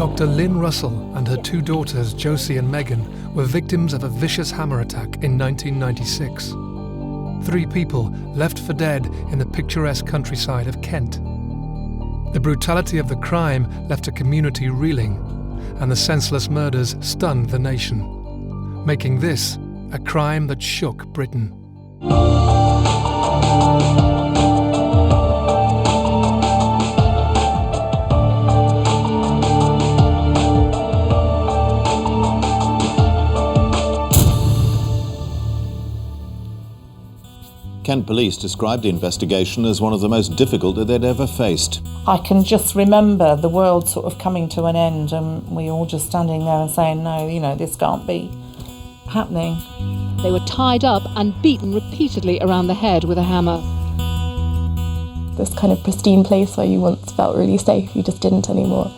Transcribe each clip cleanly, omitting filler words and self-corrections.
Dr. Lin Russell and her two daughters, Josie and Megan, were victims of a vicious hammer attack in 1996. 3 people left for dead in the picturesque countryside of Kent. The brutality of the crime left a community reeling, and the senseless murders stunned the nation, making this a crime that shook Britain. Kent police described the investigation as one of the most difficult that they'd ever faced. I can just remember the world sort of coming to an end and we all just standing there and saying, no, this can't be happening. They were tied up and beaten repeatedly around the head with a hammer. This kind of pristine place where you once felt really safe, you just didn't anymore.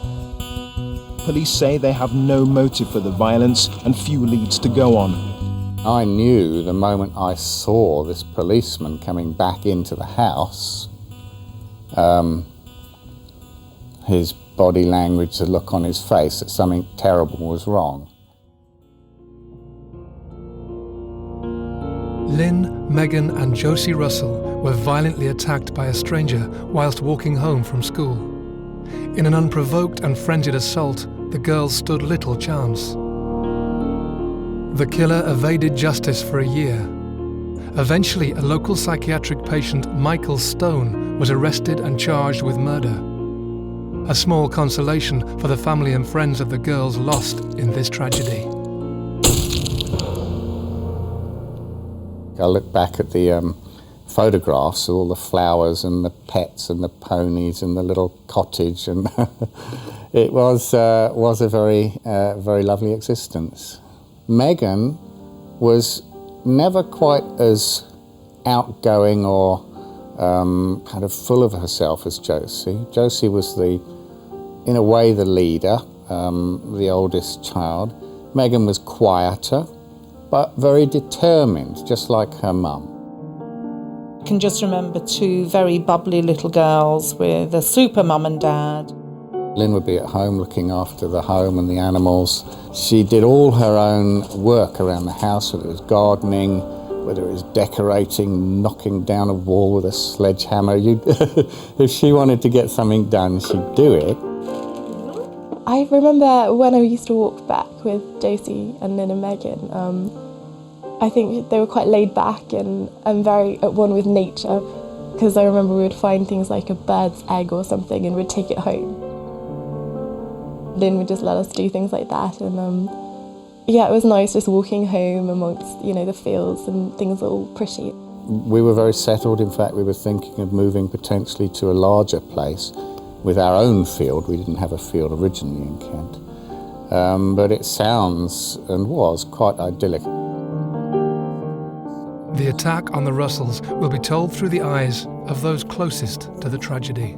Police say they have no motive for the violence and few leads to go on. I knew the moment I saw this policeman coming back into the house, his body language, the look on his face, that something terrible was wrong. Lin, Megan and Josie Russell were violently attacked by a stranger whilst walking home from school. In an unprovoked and frenzied assault, the girls stood little chance. The killer evaded justice for a year. Eventually, a local psychiatric patient, Michael Stone, was arrested and charged with murder. A small consolation for the family and friends of the girls lost in this tragedy. I look back at the photographs of all the flowers and the pets and the ponies and the little cottage, and it was a very lovely existence. Megan was never quite as outgoing or kind of full of herself as Josie. Josie was in a way, the leader, the oldest child. Megan was quieter, but very determined, just like her mum. I can just remember 2 very bubbly little girls with a super mum and dad. Lin would be at home looking after the home and the animals. She did all her own work around the house, whether it was gardening, whether it was decorating, knocking down a wall with a sledgehammer. If she wanted to get something done, she'd do it. I remember when I used to walk back with Josie and Lin and Megan, I think they were quite laid back and very at one with nature, because I remember we would find things like a bird's egg or something and we'd take it home. Lin would just let us do things like that, and it was nice just walking home amongst the fields and things all pretty. We were very settled. In fact, we were thinking of moving potentially to a larger place with our own field. We didn't have a field originally in Kent, but it sounds and was quite idyllic. The attack on the Russells will be told through the eyes of those closest to the tragedy.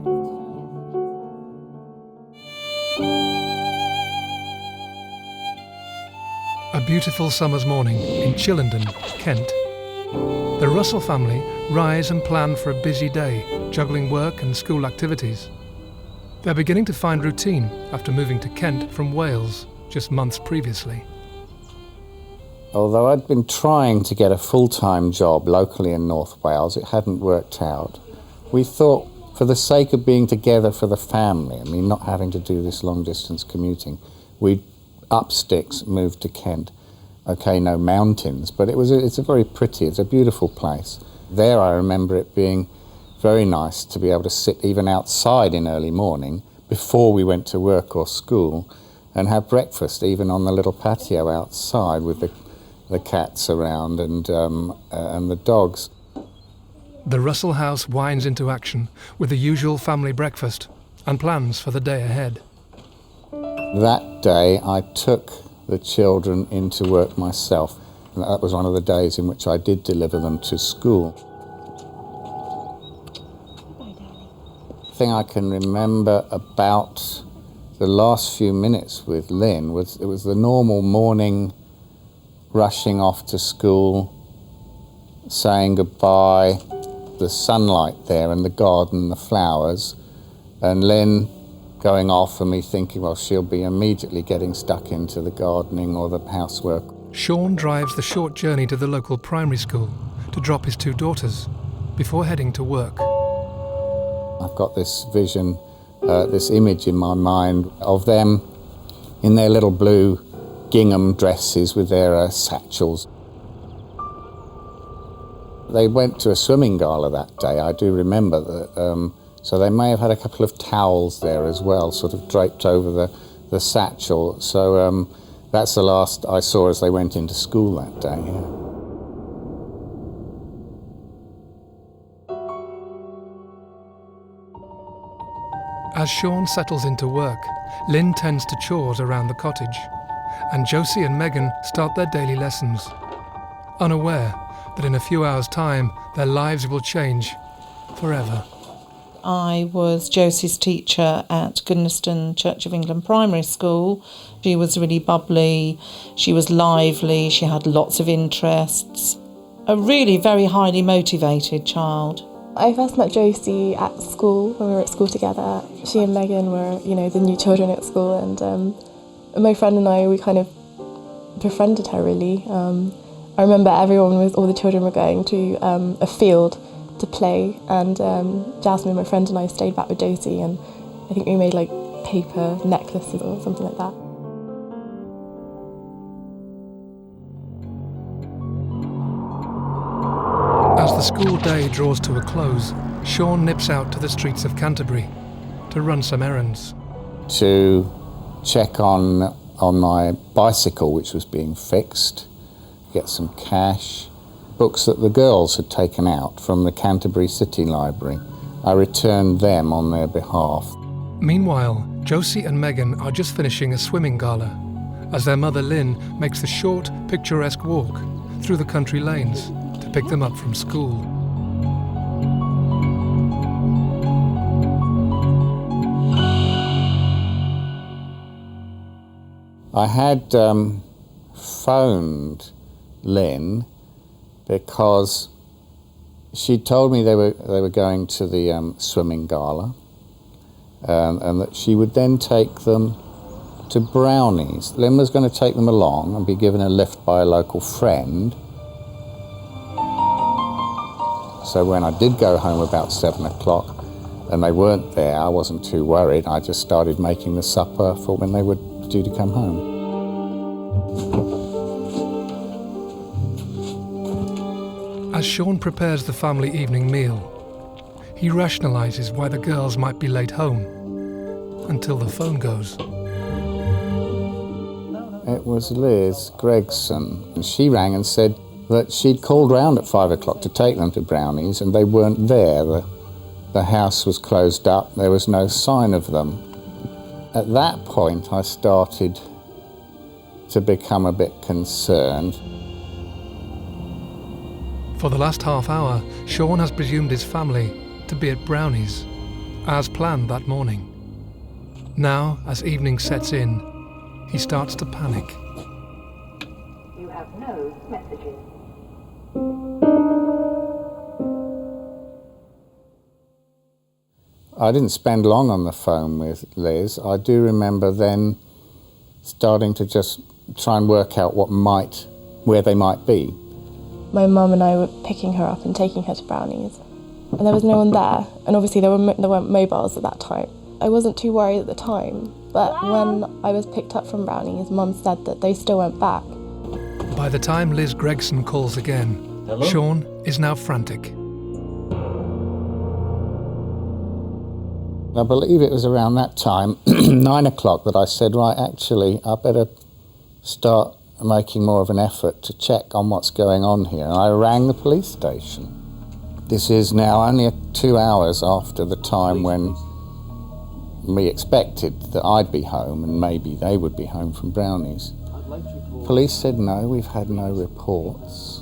A beautiful summer's morning in Chillenden, Kent. The Russell family rise and plan for a busy day, juggling work and school activities. They're beginning to find routine after moving to Kent from Wales just months previously. Although I'd been trying to get a full-time job locally in North Wales, it hadn't worked out. We thought, for the sake of being together for the family, not having to do this long-distance commuting, we'd up sticks, moved to Kent. Okay, no mountains, but it's a beautiful place. There I remember it being very nice to be able to sit even outside in early morning before we went to work or school and have breakfast even on the little patio outside with the cats around and the dogs. The Russell house winds into action with the usual family breakfast and plans for the day ahead. That day I took the children into work myself, and that was one of the days in which I did deliver them to school. The thing I can remember about the last few minutes with Lin was it was the normal morning rushing off to school, saying goodbye, the sunlight there and the garden, the flowers, and Lin going off and me thinking, well, she'll be immediately getting stuck into the gardening or the housework. Sean drives the short journey to the local primary school to drop his 2 daughters before heading to work. I've got this vision, this image in my mind of them in their little blue gingham dresses with their satchels. They went to a swimming gala that day, I do remember that, so they may have had a couple of towels there as well, sort of draped over the satchel. So that's the last I saw as they went into school that day. Yeah. As Sean settles into work, Lin tends to chores around the cottage, and Josie and Megan start their daily lessons, unaware that in a few hours' time their lives will change forever. I was Josie's teacher at Goodnestone Church of England Primary School. She was really bubbly, she was lively, she had lots of interests. A really very highly motivated child. I first met Josie at school, when we were at school together. She and Megan were, the new children at school, and my friend and I, we kind of befriended her, really. I remember all the children were going to a field to play, and Jasmine, my friend, and I stayed back with Josie, and I think we made like paper necklaces or something like that. As the school day draws to a close, Sean nips out to the streets of Canterbury to run some errands. To check on my bicycle, which was being fixed, get some cash, books that the girls had taken out from the Canterbury City Library. I returned them on their behalf. Meanwhile, Josie and Megan are just finishing a swimming gala, as their mother Lin makes the short, picturesque walk through the country lanes to pick them up from school. I had phoned Lin because she told me they were going to the swimming gala, and that she would then take them to Brownies. Lin was going to take them along and be given a lift by a local friend. So when I did go home about 7 o'clock and they weren't there, I wasn't too worried. I just started making the supper for when they were due to come home. As Sean prepares the family evening meal, he rationalises why the girls might be late home, until the phone goes. It was Liz Gregson, and she rang and said that she'd called round at 5 o'clock to take them to Brownies and they weren't there. The house was closed up, there was no sign of them. At that point I started to become a bit concerned. For the last half hour, Sean has presumed his family to be at Brownies, as planned that morning. Now, as evening sets in, he starts to panic. You have no messages. I didn't spend long on the phone with Liz. I do remember then starting to just try and work out where they might be. My mum and I were picking her up and taking her to Brownies, and there was no one there, and obviously there weren't mobiles at that time. I wasn't too worried at the time, but when I was picked up from Brownies, Mum said that they still weren't back. By the time Liz Gregson calls again, hello? Sean is now frantic. I believe it was around that time, 9 o'clock, that I said, right, actually, I better start making more of an effort to check on what's going on here. And I rang the police station. This is now only 2 hours after the time when we expected that I'd be home and maybe they would be home from Brownies. Police said no, we've had no reports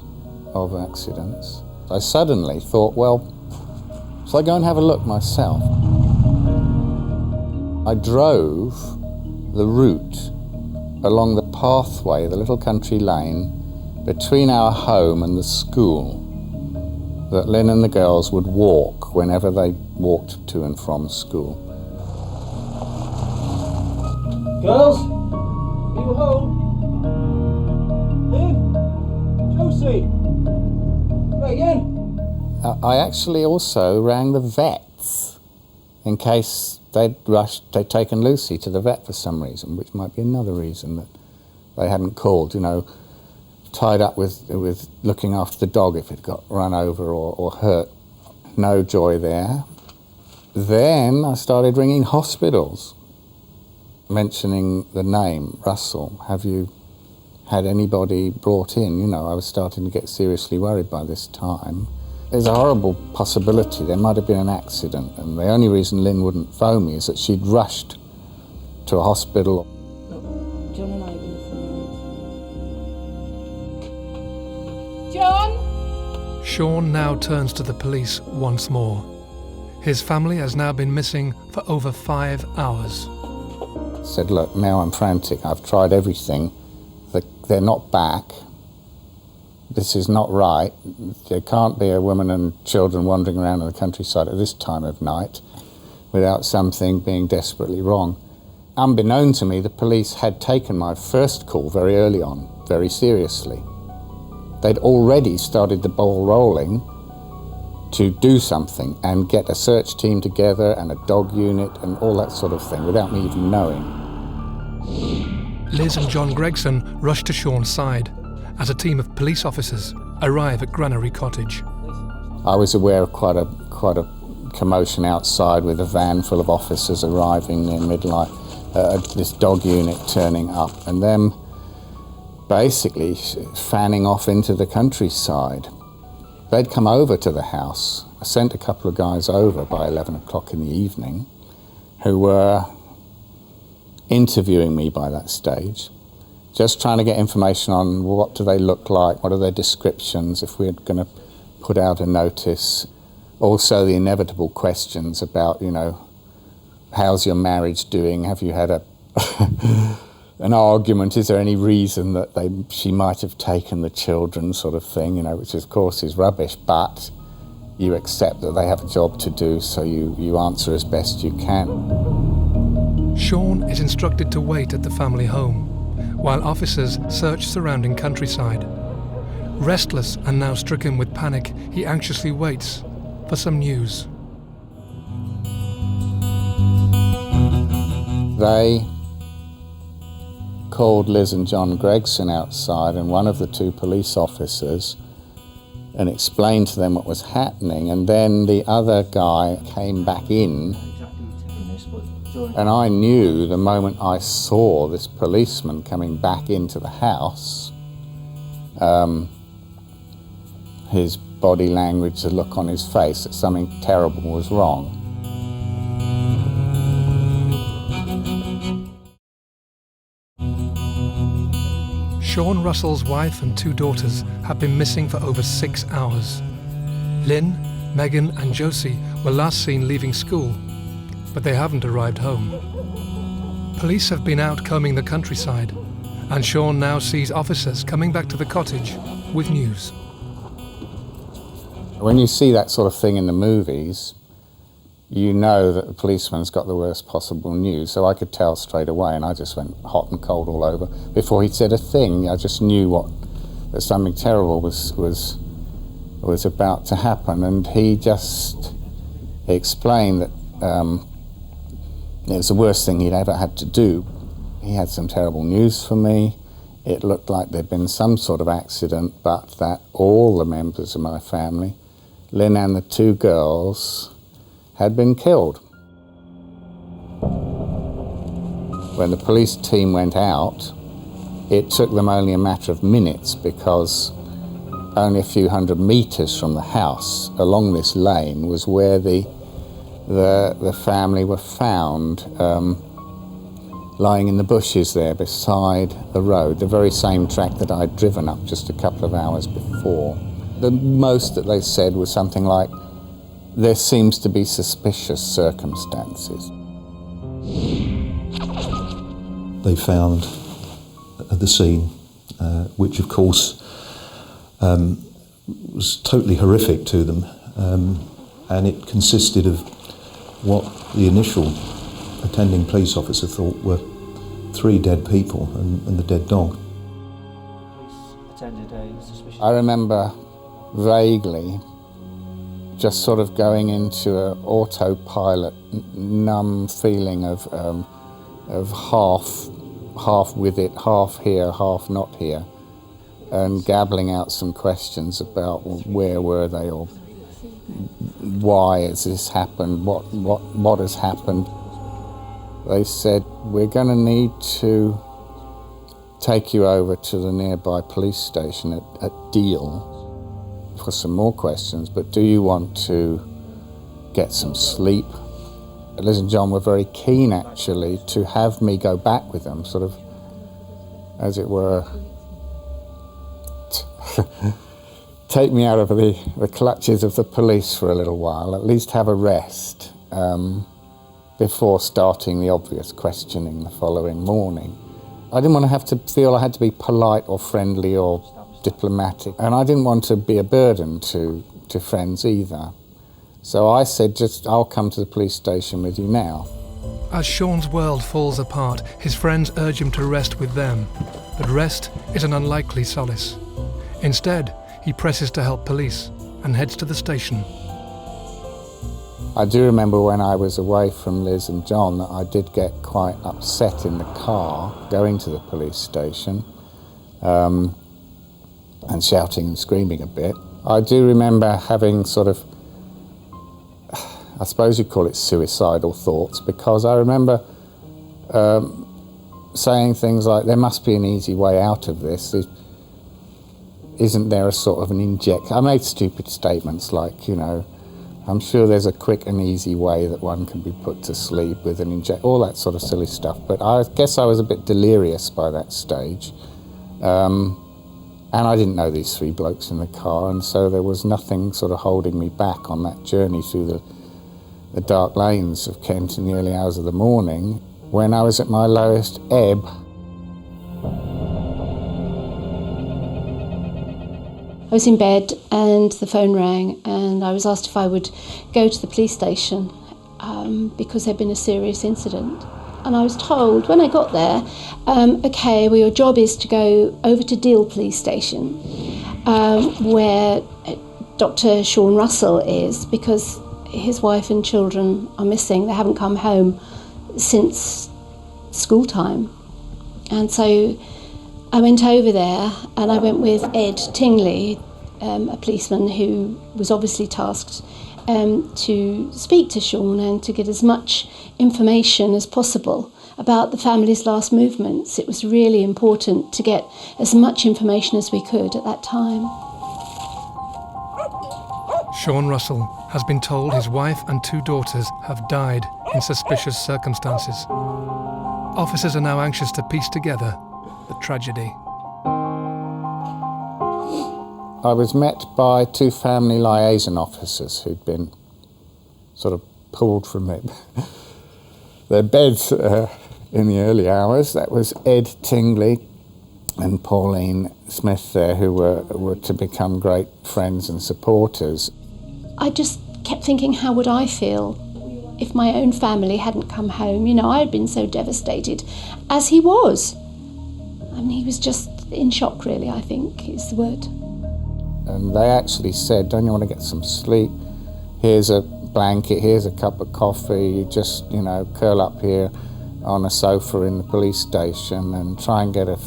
of accidents. I suddenly thought, well, shall I go and have a look myself? I drove the route along the pathway, the little country lane, between our home and the school that Lin and the girls would walk whenever they walked to and from school. Girls, are you home? Lynn? Josie? Megan? I actually also rang the vets in case they'd taken Lucy to the vet for some reason, which might be another reason that they hadn't called, you know, tied up with looking after the dog if it got run over or hurt. No joy there. Then I started ringing hospitals, mentioning the name, Russell. Have you had anybody brought in? You know, I was starting to get seriously worried by this time. There's a horrible possibility there might have been an accident, and the only reason Lynn wouldn't phone me is that she'd rushed to a hospital. John and I are going to come round. John? Sean now turns to the police once more. His family has now been missing for over 5 hours. Said, look, now I'm frantic. I've tried everything. They're not back. This is not right. There can't be a woman and children wandering around in the countryside at this time of night without something being desperately wrong. Unbeknown to me, the police had taken my first call very early on, very seriously. They'd already started the ball rolling to do something and get a search team together and a dog unit and all that sort of thing without me even knowing. Liz and John Gregson rush to Sean's side as a team of police officers arrive at Granary Cottage. I was aware of quite a commotion outside with a van full of officers arriving near midnight, this dog unit turning up and them basically fanning off into the countryside. They'd come over to the house. I sent a couple of guys over by 11 o'clock in the evening who were interviewing me by that stage, just trying to get information on what do they look like, what are their descriptions, if we're going to put out a notice. Also the inevitable questions about, you know, how's your marriage doing? Have you had an argument? Is there any reason that she might have taken the children, sort of thing, you know, which of course is rubbish, but you accept that they have a job to do, so you answer as best you can. Sean is instructed to wait at the family home while officers search surrounding countryside. Restless and now stricken with panic, he anxiously waits for some news. They called Liz and John Gregson outside and one of the two police officers and explained to them what was happening, and then the other guy came back in and I knew the moment I saw this policeman coming back into the house, his body language, the look on his face, that something terrible was wrong. Sean Russell's wife and 2 daughters have been missing for over 6 hours. Lin, Megan and Josie were last seen leaving school, but they haven't arrived home. Police have been out combing the countryside, and Sean now sees officers coming back to the cottage with news. When you see that sort of thing in the movies, you know that the policeman's got the worst possible news, so I could tell straight away, and I just went hot and cold all over. Before he'd said a thing, I just knew that something terrible was about to happen, and he just explained that it was the worst thing he'd ever had to do. He had some terrible news for me. It looked like there'd been some sort of accident, but that all the members of my family, Lynn and the 2 girls, had been killed. When the police team went out, it took them only a matter of minutes, because only a few hundred meters from the house along this lane was where the family were found lying in the bushes there beside the road, the very same track that I'd driven up just a couple of hours before. The most that they said was something like, there seems to be suspicious circumstances. They found the scene, which of course was totally horrific to them, and it consisted of what the initial attending police officer thought were 3 dead people and the dead dog. I remember vaguely just sort of going into an autopilot, numb feeling of half with it, half here, half not here, and gabbling out some questions about where were they, or why has this happened, what has happened. They said, we're going to need to take you over to the nearby police station at Deal for some more questions, but do you want to get some sleep? Liz and John were very keen, actually, to have me go back with them, sort of, as it were, take me out of the clutches of the police for a little while, at least have a rest, before starting the obvious questioning the following morning. I didn't want to have to feel I had to be polite or friendly or diplomatic, and I didn't want to be a burden to friends either. So I said, I'll come to the police station with you now. As Sean's world falls apart, his friends urge him to rest with them. But rest is an unlikely solace. Instead, he presses to help police and heads to the station. I do remember when I was away from Liz and John that I did get quite upset in the car going to the police station, and shouting and screaming a bit. I do remember having sort of, I suppose you'd call it suicidal thoughts, because I remember saying things like, there must be an easy way out of this. Isn't there a sort of an inject? I made stupid statements like, I'm sure there's a quick and easy way that one can be put to sleep with an inject, all that sort of silly stuff. But I guess I was a bit delirious by that stage. And I didn't know these 3 blokes in the car, and so there was nothing sort of holding me back on that journey through the dark lanes of Kent in the early hours of the morning, when I was at my lowest ebb. I was in bed and the phone rang, and I was asked if I would go to the police station because there'd been a serious incident. And I was told when I got there, okay, well, your job is to go over to Deal police station where Dr. Sean Russell is, because his wife and children are missing. They haven't come home since school time. And so I went over there, and I went with Ed Tingley, a policeman who was obviously tasked to speak to Sean and to get as much information as possible about the family's last movements. It was really important to get as much information as we could at that time. Sean Russell has been told his wife and 2 daughters have died in suspicious circumstances. Officers are now anxious to piece together the tragedy. I was met by 2 family liaison officers who'd been sort of pulled from their beds in the early hours. That was Ed Tingley and Pauline Smith there, who were to become great friends and supporters. I just kept thinking, how would I feel if my own family hadn't come home? I had been so devastated, as he was. I mean, he was just in shock, really, I think is the word. And they actually said, don't you want to get some sleep? Here's a blanket, here's a cup of coffee, you just, curl up here on a sofa in the police station and try and get a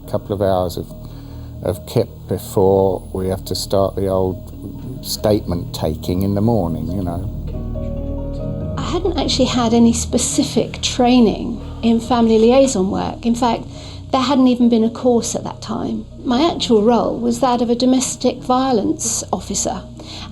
couple of hours of kip before we have to start the old statement taking in the morning, I hadn't actually had any specific training in family liaison work. In fact, there hadn't even been a course at that time. My actual role was that of a domestic violence officer,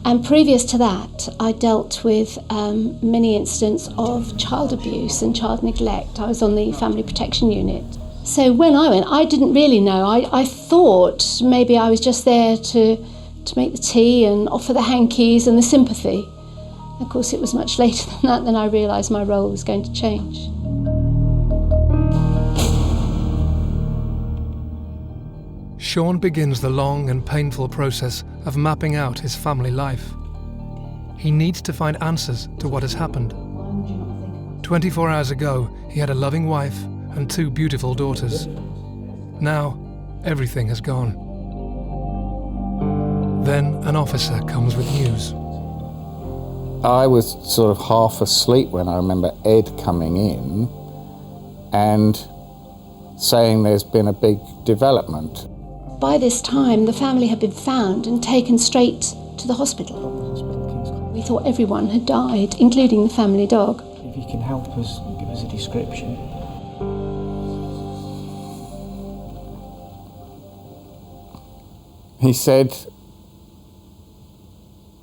and previous to that I dealt with many incidents of child abuse and child neglect. I was on the family protection unit. So when I went, I didn't really know. I thought maybe I was just there to make the tea and offer the hankies and the sympathy. Of course, it was much later than that that I realised my role was going to change. Sean begins the long and painful process of mapping out his family life. He needs to find answers to what has happened. 24 hours ago, he had a loving wife and 2 beautiful daughters. Now, everything has gone. Then an officer comes with news. I was sort of half asleep when I remember Ed coming in and saying there's been a big development. By this time, the family had been found and taken straight to the hospital. We thought everyone had died, including the family dog. If you can help us, give us a description. He said,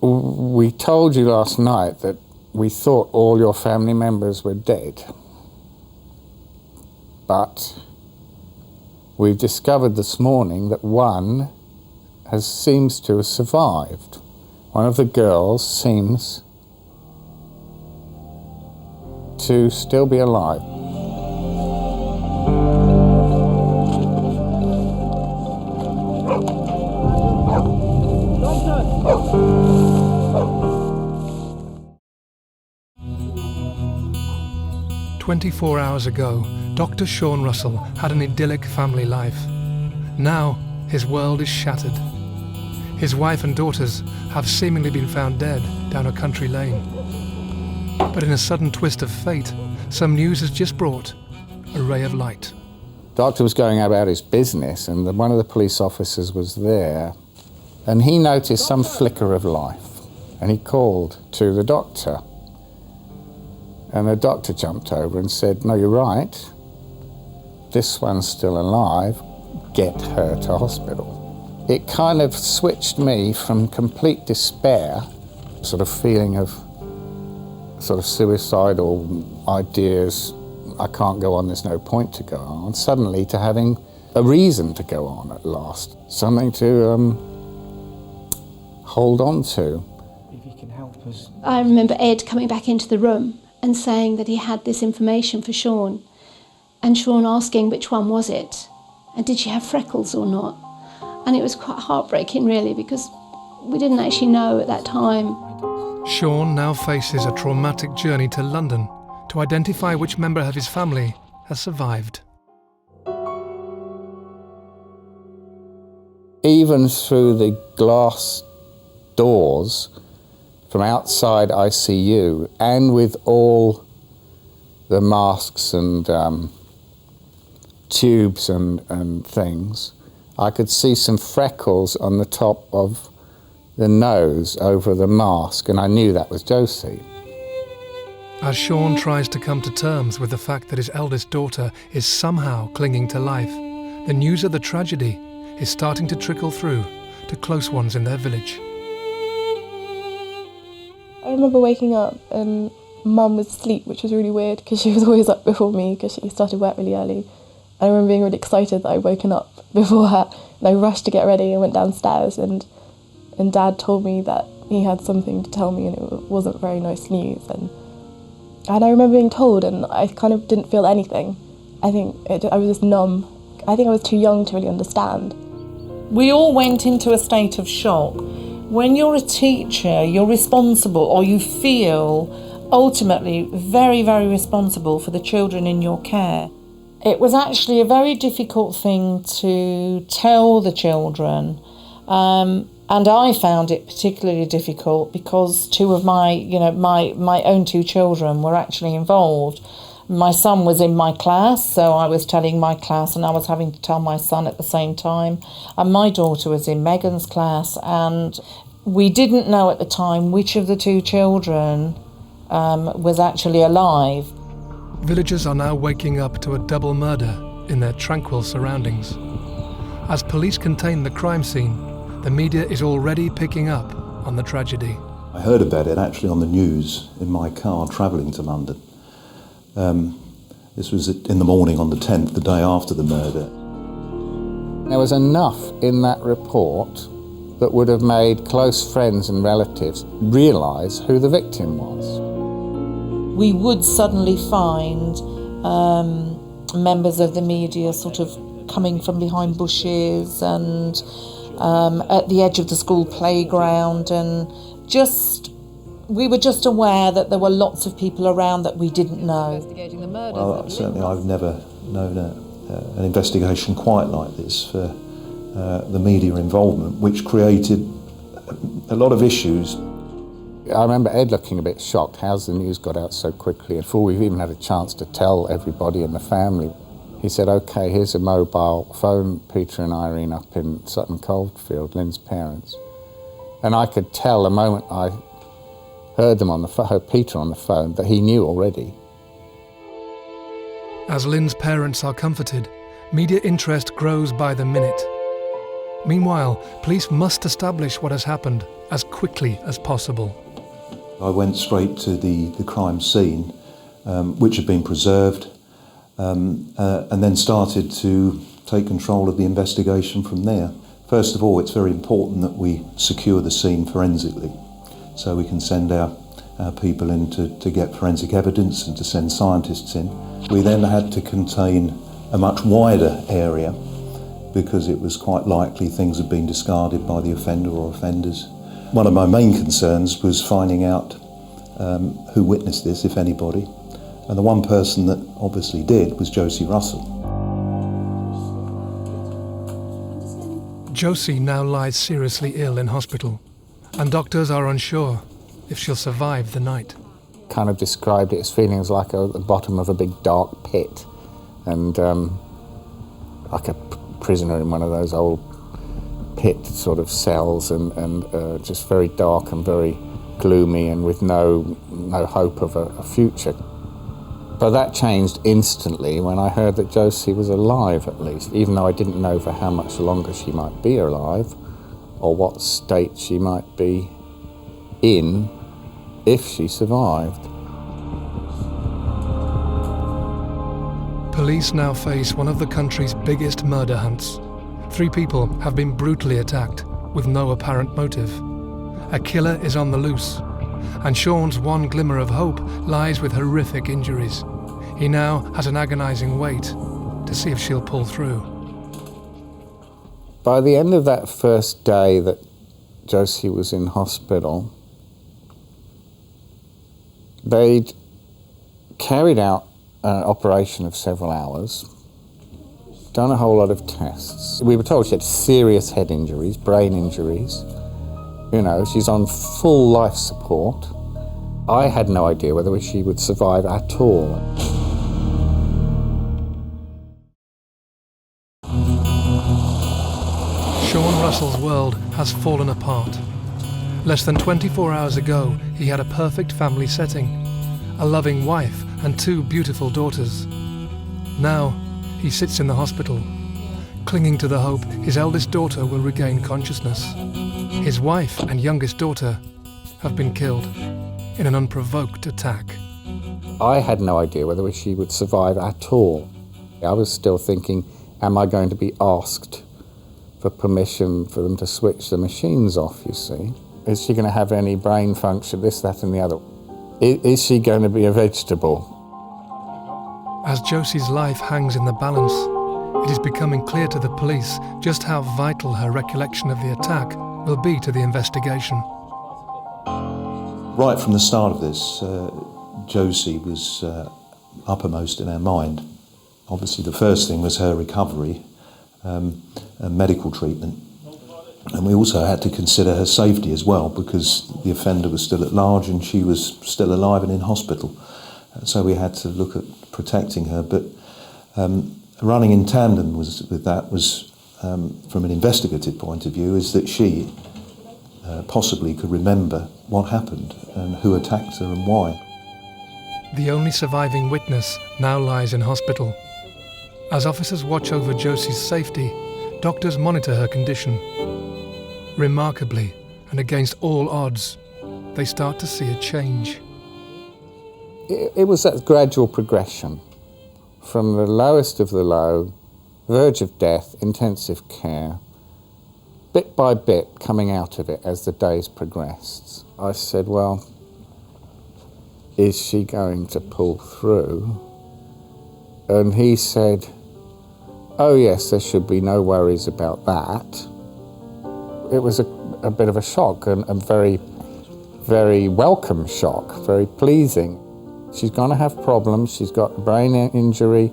"We told you last night that we thought all your family members were dead. But we've discovered this morning that one seems to have survived. One of the girls seems to still be alive." "24 hours ago, Dr. Sean Russell had an idyllic family life. Now, his world is shattered. His wife and daughters have seemingly been found dead down a country lane. But in a sudden twist of fate, some news has just brought a ray of light. Doctor was going about his business, and one of the police officers was there, and he noticed some flicker of life, and he called to the doctor. And the doctor jumped over and said, "No, you're right. This one's still alive. Get her to hospital." It kind of switched me from complete despair, sort of feeling of sort of suicidal ideas, I can't go on, there's no point to go on, suddenly to having a reason to go on at last, something to hold on to. If you can help us. I remember Ed coming back into the room and saying that he had this information for Sean, and Sean asking which one was it, and did she have freckles or not? And it was quite heartbreaking, really, because we didn't actually know at that time. Sean now faces a traumatic journey to London to identify which member of his family has survived. Even through the glass doors from outside ICU, and with all the masks and tubes and things, I could see some freckles on the top of the nose over the mask, and I knew that was Josie. As Sean tries to come to terms with the fact that his eldest daughter is somehow clinging to life, the news of the tragedy is starting to trickle through to close ones in their village. I remember waking up and Mum was asleep, which was really weird because she was always up before me because she started work really early. I remember being really excited that I'd woken up before her, and I rushed to get ready and went downstairs, and Dad told me that he had something to tell me, and it wasn't very nice news. And I remember being told, and I kind of didn't feel anything. I think I was just numb. I think I was too young to really understand. We all went into a state of shock. When you're a teacher, you're responsible, or you feel ultimately very, very responsible for the children in your care. It was actually a very difficult thing to tell the children, and I found it particularly difficult because two of my own two children were actually involved. My son was in my class, so I was telling my class, and I was having to tell my son at the same time. And my daughter was in Megan's class, and we didn't know at the time which of the two children was actually alive. Villagers are now waking up to a double murder in their tranquil surroundings. As police contain the crime scene, the media is already picking up on the tragedy. I heard about it actually on the news in my car travelling to London. This was in the morning on the 10th, the day after the murder. There was enough in that report that would have made close friends and relatives realise who the victim was. We would suddenly find members of the media sort of coming from behind bushes and at the edge of the school playground, and just We were just aware that there were lots of people around that we didn't know. Investigating the murders Well, of certainly Lin I've never known an investigation quite like this for the media involvement, which created a lot of issues. I remember Ed looking a bit shocked. How's the news got out so quickly? Before we've even had a chance to tell everybody in the family, he said, OK, here's a mobile phone Peter and Irene up in Sutton Coldfield, Lin's parents. And I could tell the moment I heard them on the heard Peter on the phone that he knew already. As Lin's parents are comforted, media interest grows by the minute. Meanwhile, police must establish what has happened as quickly as possible. I went straight to the crime scene, which had been preserved, and then started to take control of the investigation from there. First of all, it's very important that we secure the scene forensically, so we can send our people in to get forensic evidence and to send scientists in. We then had to contain a much wider area because it was quite likely things had been discarded by the offender or offenders. One of my main concerns was finding out who witnessed this, if anybody, and the one person that obviously did was Josie Russell. Josie now lies seriously ill in hospital, and doctors are unsure if she'll survive the night. Kind of described it as feeling like at the bottom of a big dark pit, and like a prisoner in one of those old pit sort of cells, and just very dark and very gloomy and with no hope of a future. But that changed instantly when I heard that Josie was alive, at least, even though I didn't know for how much longer she might be alive or what state she might be in if she survived. Police now face one of the country's biggest murder hunts. 3 people have been brutally attacked with no apparent motive. A killer is on the loose, and Sean's one glimmer of hope lies with horrific injuries. He now has an agonising wait to see if she'll pull through. By the end of that first day that Josie was in hospital, they'd carried out an operation of several hours, done a whole lot of tests. We were told she had serious head injuries, brain injuries. You know, she's on full life support. I had no idea whether she would survive at all. Sean Russell's world has fallen apart. Less than 24 hours ago, he had a perfect family setting, a loving wife and 2 beautiful daughters. Now, he sits in the hospital, clinging to the hope his eldest daughter will regain consciousness. His wife and youngest daughter have been killed in an unprovoked attack. I had no idea whether she would survive at all. I was still thinking, am I going to be asked for permission for them to switch the machines off, you see? Is she going to have any brain function, this, that and the other? Is she going to be a vegetable? As Josie's life hangs in the balance, it is becoming clear to the police just how vital her recollection of the attack will be to the investigation. Right from the start of this, Josie was uppermost in our mind. Obviously the first thing was her recovery and medical treatment. And we also had to consider her safety as well, because the offender was still at large and she was still alive and in hospital. So we had to look at protecting her. But running in tandem with that was, from an investigative point of view, is that she possibly could remember what happened and who attacked her and why. The only surviving witness now lies in hospital. As officers watch over Josie's safety, doctors monitor her condition. Remarkably, and against all odds, they start to see a change. It was that gradual progression from the lowest of the low, verge of death, intensive care, bit by bit coming out of it as the days progressed. I said, well, is she going to pull through? And he said, oh yes, there should be no worries about that. It was a bit of a shock and very, very welcome shock, very pleasing. She's going to have problems. She's got a brain injury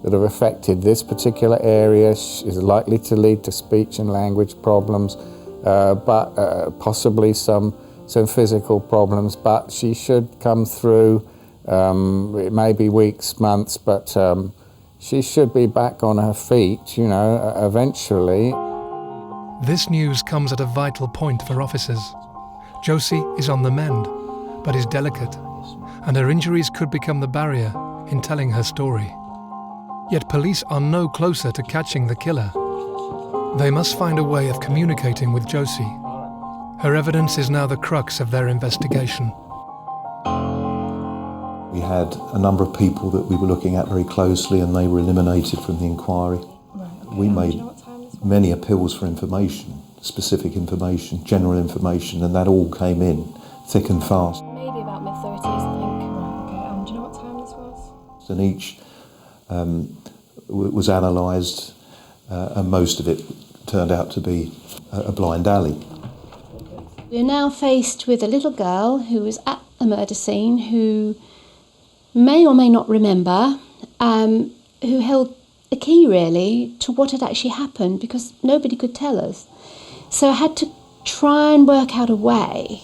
that have affected this particular area. She's likely to lead to speech and language problems, but possibly some physical problems. But she should come through. It may be weeks, months, but she should be back on her feet, you know, eventually. This news comes at a vital point for officers. Josie is on the mend, but is delicate, and her injuries could become the barrier in telling her story. Yet police are no closer to catching the killer. They must find a way of communicating with Josie. Her evidence is now the crux of their investigation. We had a number of people that we were looking at very closely, and they were eliminated from the inquiry. We made many appeals for information, specific information, general information, and that all came in thick and fast. Maybe about mid-30s, I think. Right, okay. Do you know what time this was? And each was analysed, and most of it turned out to be a blind alley. We're now faced with a little girl who was at the murder scene, who may or may not remember, who held a key really to what had actually happened, because nobody could tell us. So I had to try and work out a way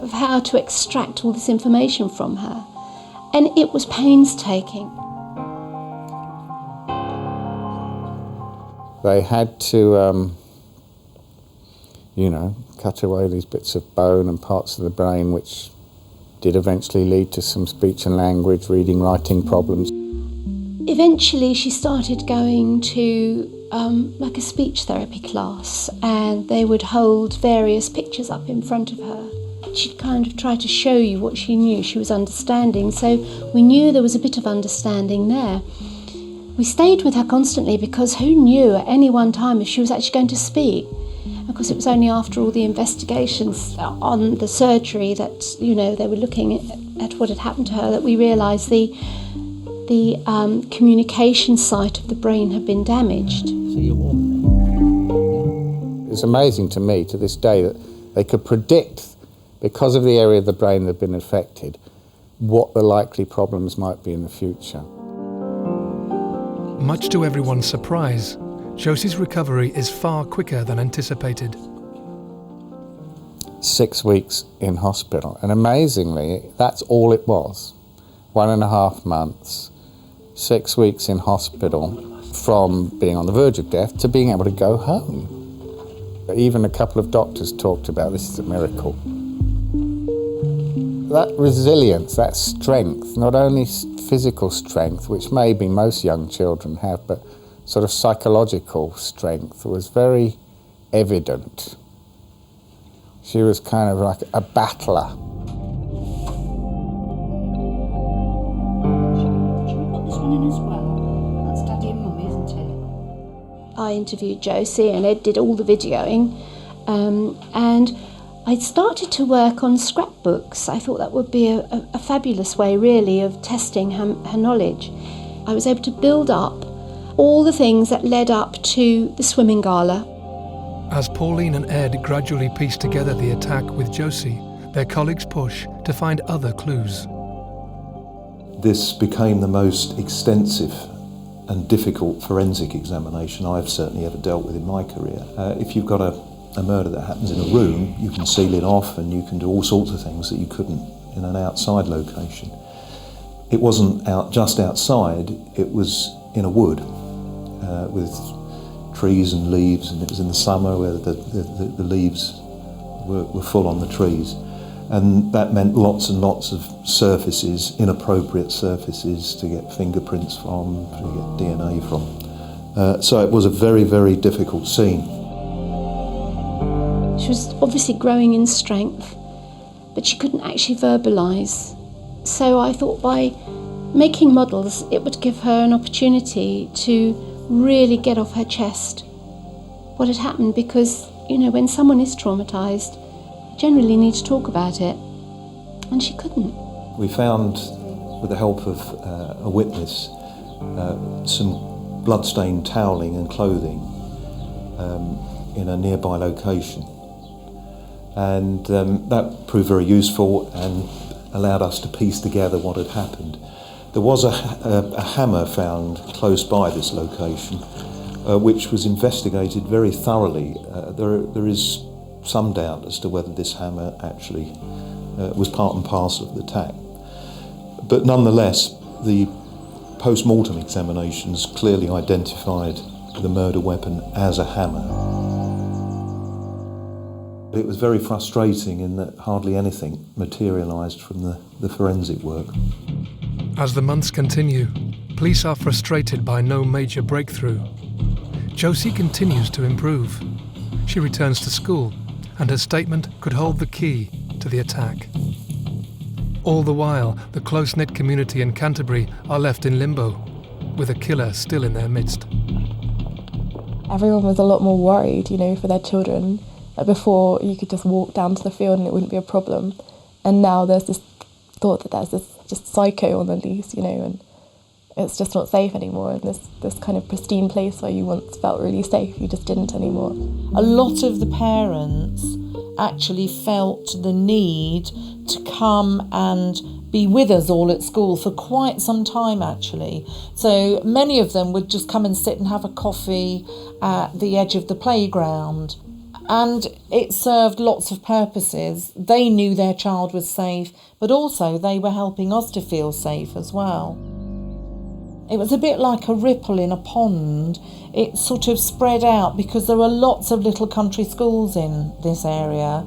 of how to extract all this information from her, and it was painstaking. They had to, cut away these bits of bone and parts of the brain, which did eventually lead to some speech and language, reading, writing problems. Eventually she started going to like a speech therapy class, and they would hold various pictures up in front of her. She'd kind of try to show you what she knew she was understanding, so we knew there was a bit of understanding there. We stayed with her constantly because who knew at any one time if she was actually going to speak? Of course, it was only after all the investigations on the surgery that, they were looking at what had happened to her, that we realised the communication site of the brain had been damaged. It's amazing to me to this day that they could predict, because of the area of the brain that had been affected, what the likely problems might be in the future. Much to everyone's surprise, Josie's recovery is far quicker than anticipated. 6 weeks in hospital, and amazingly, that's all it was. 1.5 months, 6 weeks in hospital, from being on the verge of death to being able to go home. Even a couple of doctors talked about this is a miracle. That resilience, that strength, not only physical strength, which maybe most young children have, but sort of psychological strength was very evident. She was kind of like a battler. Should we put this one in as well? That's Daddy and Mummy, isn't it? I interviewed Josie, and Ed did all the videoing, and I started to work on scrapbooks. I thought that would be a fabulous way, really, of testing her knowledge. I was able to build up all the things that led up to the swimming gala. As Pauline and Ed gradually piece together the attack with Josie, their colleagues push to find other clues. This became the most extensive and difficult forensic examination I've certainly ever dealt with in my career. If you've got a murder that happens in a room, you can seal it off and you can do all sorts of things that you couldn't in an outside location. It wasn't just outside, it was in a wood with trees and leaves, and it was in the summer where the leaves were full on the trees. And that meant lots and lots of surfaces, inappropriate surfaces to get fingerprints from, to get DNA from. So it was a very, very difficult scene. She was obviously growing in strength, but she couldn't actually verbalise. So I thought by making models, it would give her an opportunity to really get off her chest what had happened, because, when someone is traumatised, you generally need to talk about it, and she couldn't. We found, with the help of a witness, some blood-stained toweling and clothing in a nearby location. And that proved very useful and allowed us to piece together what had happened. There was a hammer found close by this location, which was investigated very thoroughly. There is some doubt as to whether this hammer actually was part and parcel of the attack. But nonetheless, the post-mortem examinations clearly identified the murder weapon as a hammer. It was very frustrating in that hardly anything materialised from the forensic work. As the months continue, police are frustrated by no major breakthrough. Josie continues to improve. She returns to school, and her statement could hold the key to the attack. All the while, the close-knit community in Canterbury are left in limbo, with a killer still in their midst. Everyone was a lot more worried, for their children. Before, you could just walk down to the field and it wouldn't be a problem. And now there's this thought that there's this just psycho on the loose, and it's just not safe anymore. And this kind of pristine place where you once felt really safe, you just didn't anymore. A lot of the parents actually felt the need to come and be with us all at school for quite some time, actually. So many of them would just come and sit and have a coffee at the edge of the playground. And it served lots of purposes. They knew their child was safe, but also they were helping us to feel safe as well. It was a bit like a ripple in a pond. It sort of spread out because there were lots of little country schools in this area,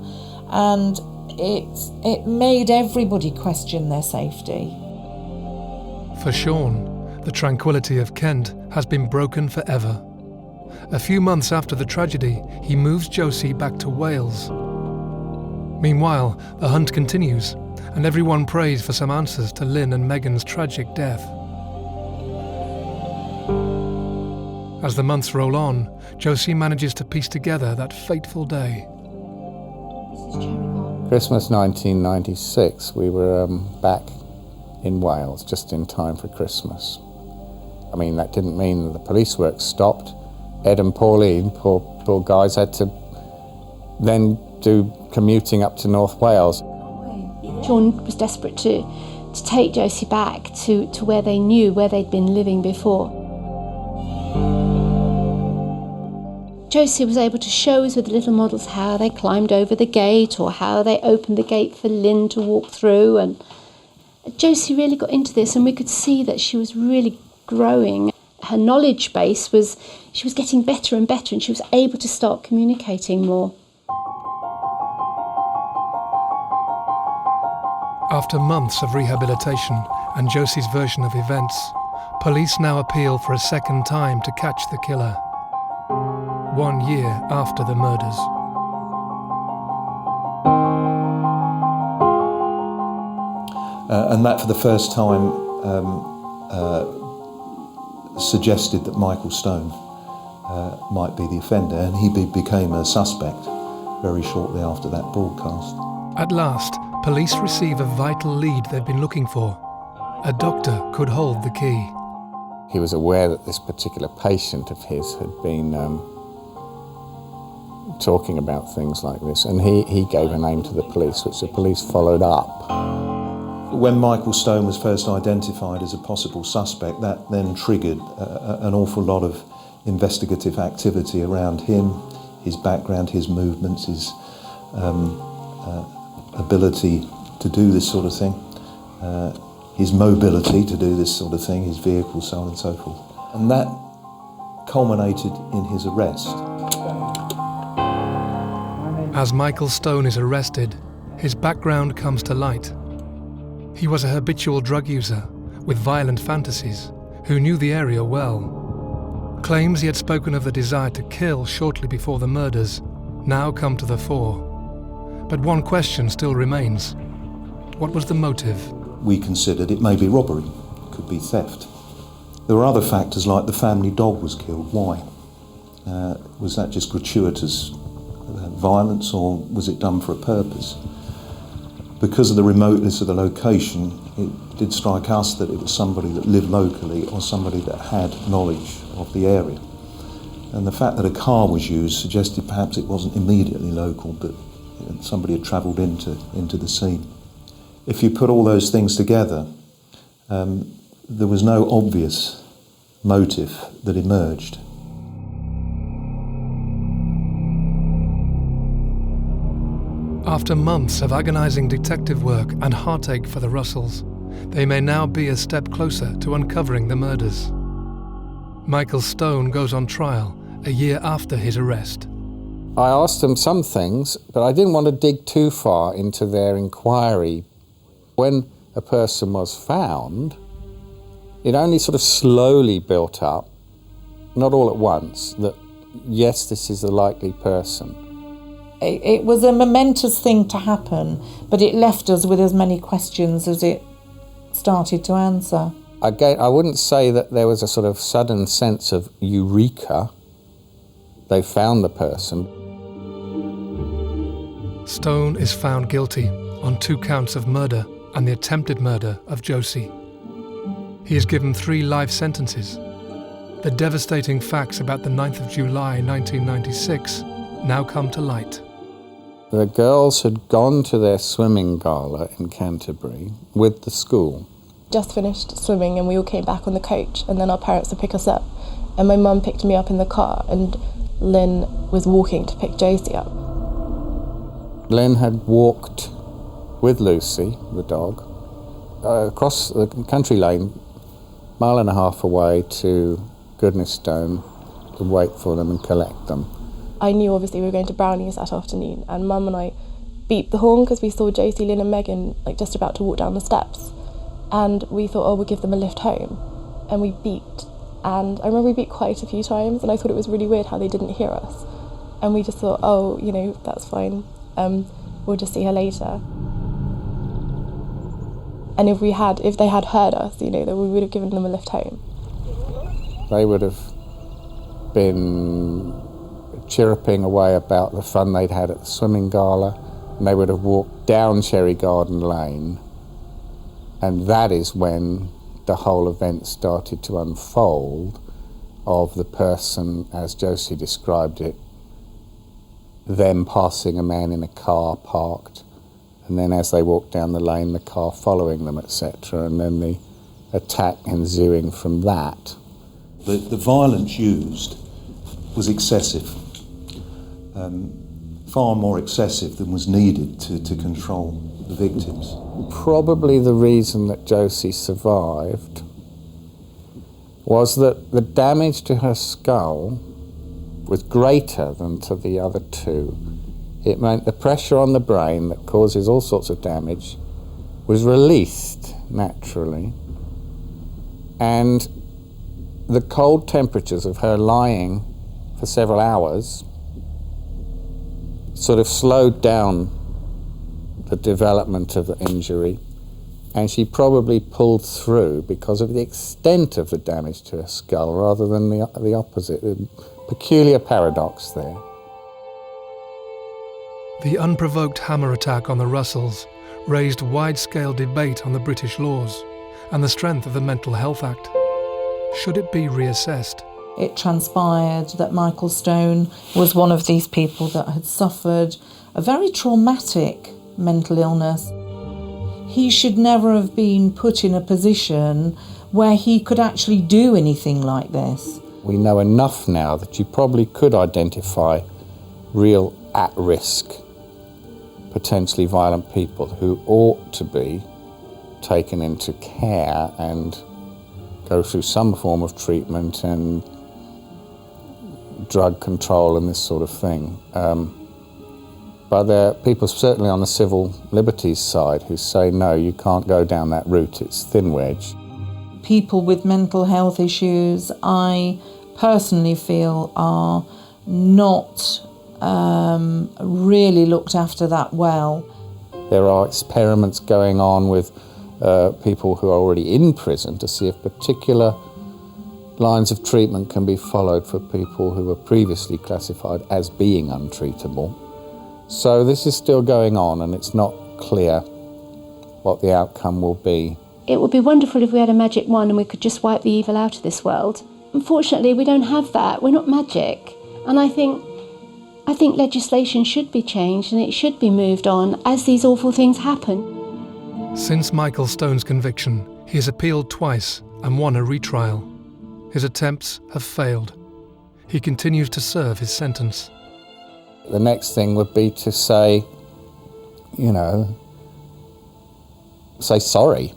and it made everybody question their safety. For Sean, the tranquility of Kent has been broken forever. A few months after the tragedy, he moves Josie back to Wales. Meanwhile, the hunt continues, and everyone prays for some answers to Lin and Megan's tragic death. As the months roll on, Josie manages to piece together that fateful day. Christmas 1996, we were back in Wales just in time for Christmas. I mean, that didn't mean that the police work stopped. Ed and Pauline, poor guys, had to then do commuting up to North Wales. Sean was desperate to take Josie back to where they knew, where they'd been living before. Josie was able to show us with the little models how they climbed over the gate or how they opened the gate for Lin to walk through. And Josie really got into this, and we could see that she was really growing. Her knowledge base she was getting better and better, and she was able to start communicating more. After months of rehabilitation and Josie's version of events, police now appeal for a second time to catch the killer. 1 year after the murders. And that for the first time suggested that Michael Stone might be the offender, and he became a suspect very shortly after that broadcast. At last, police receive a vital lead they've been looking for. A doctor could hold the key. He was aware that this particular patient of his had been talking about things like this, and he gave a name to the police, which the police followed up. When Michael Stone was first identified as a possible suspect, that then triggered an awful lot of investigative activity around him, his background, his movements, his ability to do this sort of thing, his mobility to do this sort of thing, his vehicle, so on and so forth. And that culminated in his arrest. As Michael Stone is arrested, his background comes to light. He was a habitual drug user with violent fantasies who knew the area well. Claims he had spoken of the desire to kill shortly before the murders now come to the fore. But one question still remains. What was the motive? We considered it may be robbery, it could be theft. There were other factors like the family dog was killed. Why? Was that just gratuitous violence, or was it done for a purpose? Because of the remoteness of the location, it did strike us that it was somebody that lived locally or somebody that had knowledge of the area. And the fact that a car was used suggested perhaps it wasn't immediately local, but somebody had travelled into the scene. If you put all those things together, there was no obvious motive that emerged. After months of agonising detective work and heartache for the Russells, they may now be a step closer to uncovering the murders. Michael Stone goes on trial a year after his arrest. I asked them some things, but I didn't want to dig too far into their inquiry. When a person was found, it only sort of slowly built up, not all at once, that yes, this is the likely person. It was a momentous thing to happen, but it left us with as many questions as it started to answer. Again, I wouldn't say that there was a sort of sudden sense of eureka. They found the person. Stone is found guilty on 2 counts of murder and the attempted murder of Josie. He is given 3 life sentences. The devastating facts about the 9th of July 1996 now come to light. The girls had gone to their swimming gala in Canterbury with the school. Just finished swimming and we all came back on the coach, and then our parents would pick us up, and my mum picked me up in the car and Lin was walking to pick Josie up. Lin had walked with Lucy, the dog, across the country lane, 1.5 miles away to Goodnestone to wait for them and collect them. I knew obviously we were going to Brownies that afternoon, and Mum and I beeped the horn because we saw Josie, Lin and Megan just about to walk down the steps, and we thought, oh, we'll give them a lift home, and we beeped, and I remember we beeped quite a few times, and I thought it was really weird how they didn't hear us, and we just thought, oh, that's fine, we'll just see her later. And if they had heard us, then we would have given them a lift home. They would have been chirruping away about the fun they'd had at the swimming gala, and they would have walked down Cherry Garden Lane, and that is when the whole event started to unfold of the person, as Josie described it, them passing a man in a car parked, and then as they walked down the lane, the car following them, etc., and then the attack ensuing from that. The violence used was excessive. Far more excessive than was needed to control the victims. Probably the reason that Josie survived was that the damage to her skull was greater than to the other 2. It meant the pressure on the brain that causes all sorts of damage was released naturally, and the cold temperatures of her lying for several hours sort of slowed down the development of the injury, and she probably pulled through because of the extent of the damage to her skull rather than the opposite. A peculiar paradox there. The unprovoked hammer attack on the Russells raised wide-scale debate on the British laws and the strength of the Mental Health Act. Should it be reassessed? It transpired that Michael Stone was one of these people that had suffered a very traumatic mental illness. He should never have been put in a position where he could actually do anything like this. We know enough now that you probably could identify real at-risk, potentially violent people who ought to be taken into care and go through some form of treatment and drug control and this sort of thing. But there are people certainly on the civil liberties side who say, no, you can't go down that route, it's thin wedge. People with mental health issues, I personally feel, are not really looked after that well. There are experiments going on with people who are already in prison to see if particular lines of treatment can be followed for people who were previously classified as being untreatable. So this is still going on, and it's not clear what the outcome will be. It would be wonderful if we had a magic wand and we could just wipe the evil out of this world. Unfortunately, we don't have that. We're not magic. And I think I think legislation should be changed and it should be moved on as these awful things happen. Since Michael Stone's conviction, he has appealed twice and won a retrial. His attempts have failed. He continues to serve his sentence. The next thing would be to say, say sorry.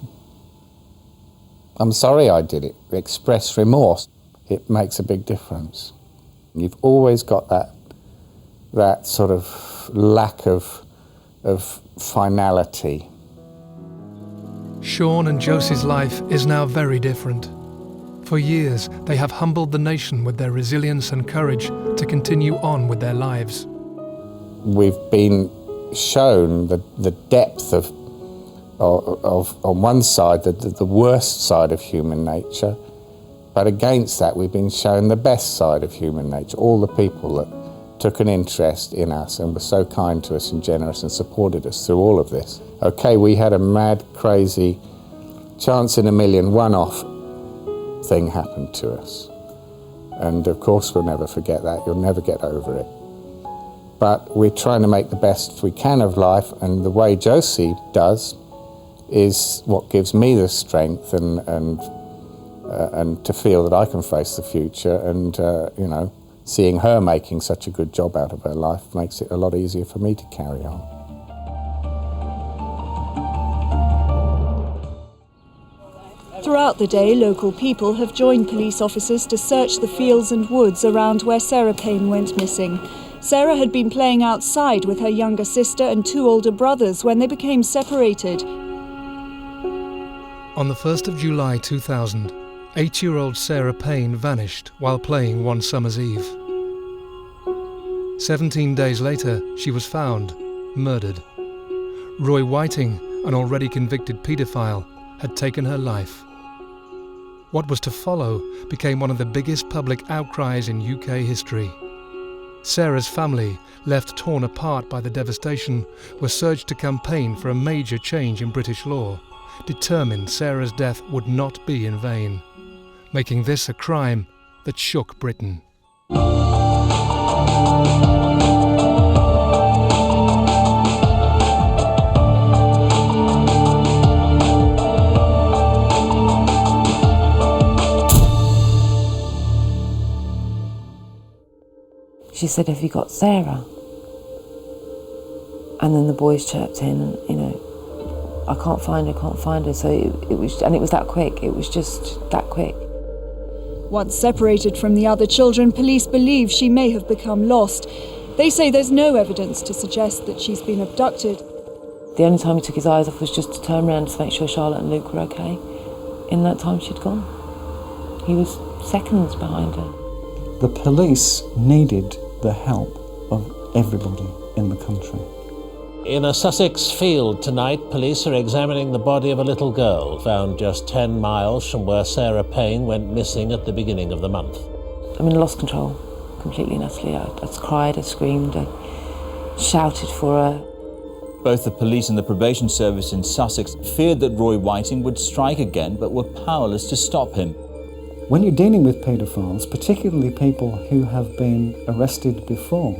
I'm sorry I did it. Express remorse. It makes a big difference. You've always got that sort of lack of finality. Sean and Josie's life is now very different. For years, they have humbled the nation with their resilience and courage to continue on with their lives. We've been shown the depth of on one side, the worst side of human nature, but against that we've been shown the best side of human nature, all the people that took an interest in us and were so kind to us and generous and supported us through all of this. Okay, we had a mad, crazy, chance in a million, one-off thing happen to us. And of course we'll never forget that, you'll never get over it. But we're trying to make the best we can of life, and the way Josie does is what gives me the strength and to feel that I can face the future, and seeing her making such a good job out of her life makes it a lot easier for me to carry on. Throughout the day, local people have joined police officers to search the fields and woods around where Sarah Payne went missing. Sarah had been playing outside with her younger sister and two older brothers when they became separated. On the 1st of July 2000, 8-year-old Sarah Payne vanished while playing one summer's eve. 17 days later, she was found, murdered. Roy Whiting, an already convicted paedophile, had taken her life. What was to follow became one of the biggest public outcries in UK history. Sarah's family, left torn apart by the devastation, were surged to campaign for a major change in British law, determined Sarah's death would not be in vain, making this a crime that shook Britain. She said, "Have you got Sarah?" And then the boys chirped in, I can't find her. So it was that quick. It was just that quick. Once separated from the other children, police believe she may have become lost. They say there's no evidence to suggest that she's been abducted. The only time he took his eyes off was just to turn around to make sure Charlotte and Luke were okay. In that time she'd gone. He was seconds behind her. The police needed the help of everybody in the country. In a Sussex field tonight, police are examining the body of a little girl found just 10 miles from where Sarah Payne went missing at the beginning of the month. I lost control completely and utterly. I cried, I screamed, I shouted for her. Both the police and the probation service in Sussex feared that Roy Whiting would strike again, but were powerless to stop him. When you're dealing with paedophiles, particularly people who have been arrested before,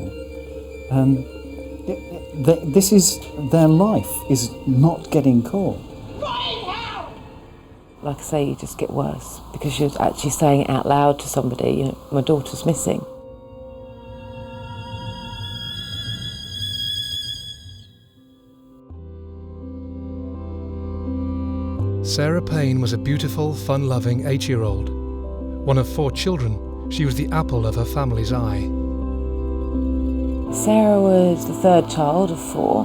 this is their life is not getting caught. Like I say, you just get worse because you're actually saying it out loud to somebody, my daughter's missing. Sarah Payne was a beautiful, fun-loving 8-year-old. One of 4 children, she was the apple of her family's eye. Sarah was the third child of 4.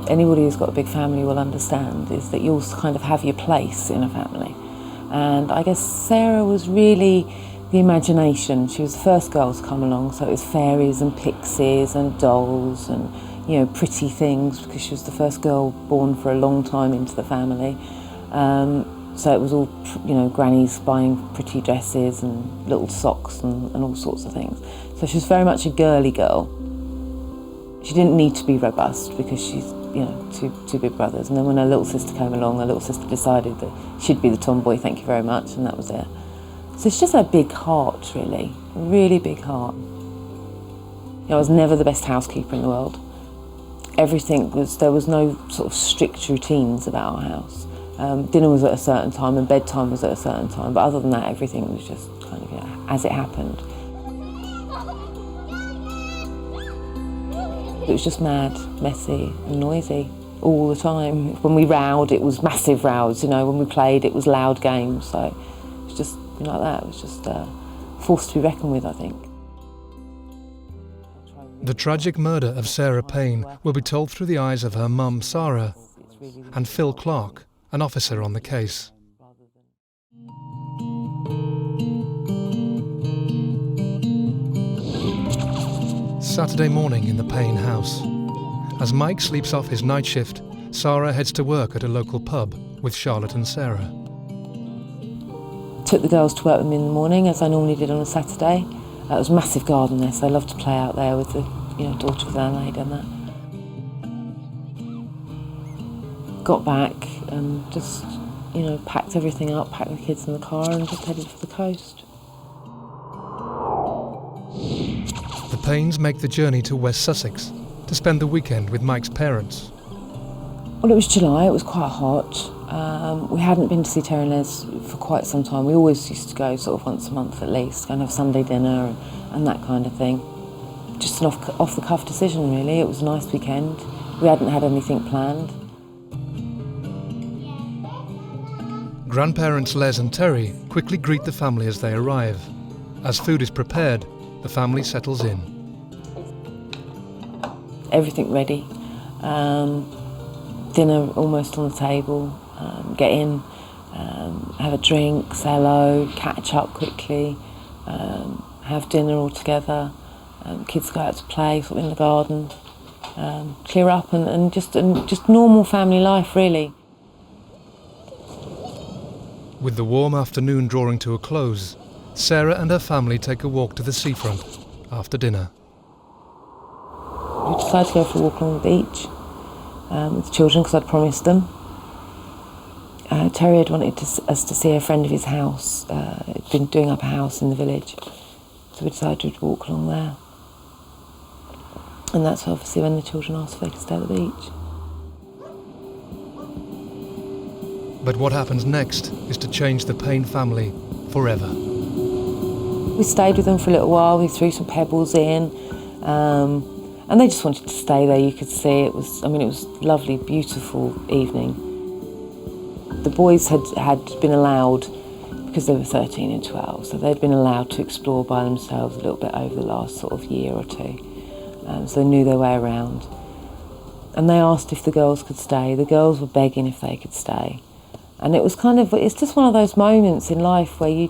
Anybody who's got a big family will understand is that you'll kind of have your place in a family. And I guess Sarah was really the imagination. She was the first girl to come along, so it was fairies and pixies and dolls and pretty things, because she was the first girl born for a long time into the family. So it was all, grannies buying pretty dresses and little socks and all sorts of things. So she was very much a girly girl. She didn't need to be robust because she's, two big brothers. And then when her little sister came along, her little sister decided that she'd be the tomboy, thank you very much, and that was it. So it's just a big heart, really, a really big heart. I was never the best housekeeper in the world. There was no sort of strict routines about our house. Dinner was at a certain time and bedtime was at a certain time, but other than that, everything was just kind of as it happened. It was just mad, messy and noisy all the time. When we rowed, it was massive rows, when we played, it was loud games, so it was just like that. It was just a force to be reckoned with, I think. The tragic murder of Sarah Payne will be told through the eyes of her mum, Sarah, and Phil Clark, an officer on the case. Saturday morning in the Payne house. As Mike sleeps off his night shift, Sarah heads to work at a local pub with Charlotte and Sarah. Took the girls to work with me in the morning, as I normally did on a Saturday. It was a massive garden there, so I loved to play out there with the daughter of the landlady and that. Got back and just, packed everything up, packed the kids in the car and just headed for the coast. The Paynes make the journey to West Sussex to spend the weekend with Mike's parents. Well, it was July, it was quite hot. We hadn't been to see Terry and Les for quite some time. We always used to go sort of once a month at least, go and have Sunday dinner and that kind of thing. Just an off-the-cuff decision, really. It was a nice weekend. We hadn't had anything planned. Grandparents Les and Terry quickly greet the family as they arrive. As food is prepared, the family settles in. Everything ready. Dinner almost on the table. Get in, have a drink, say hello, catch up quickly, have dinner all together. Kids go out to play, sort of in the garden, clear up and just normal family life, really. With the warm afternoon drawing to a close, Sarah and her family take a walk to the seafront after dinner. We decided to go for a walk along the beach with the children because I'd promised them. Terry had wanted us to see a friend of his house. He'd been doing up a house in the village, so we decided to walk along there. And that's obviously when the children asked if they could stay at the beach. But what happens next is to change the Payne family forever. We stayed with them for a little while. We threw some pebbles in, and they just wanted to stay there. You could see it was a lovely, beautiful evening. The boys had been allowed, because they were 13 and 12, so they'd been allowed to explore by themselves a little bit over the last sort of year or two. So they knew their way around. And they asked if the girls could stay. The girls were begging if they could stay. And it's just one of those moments in life where you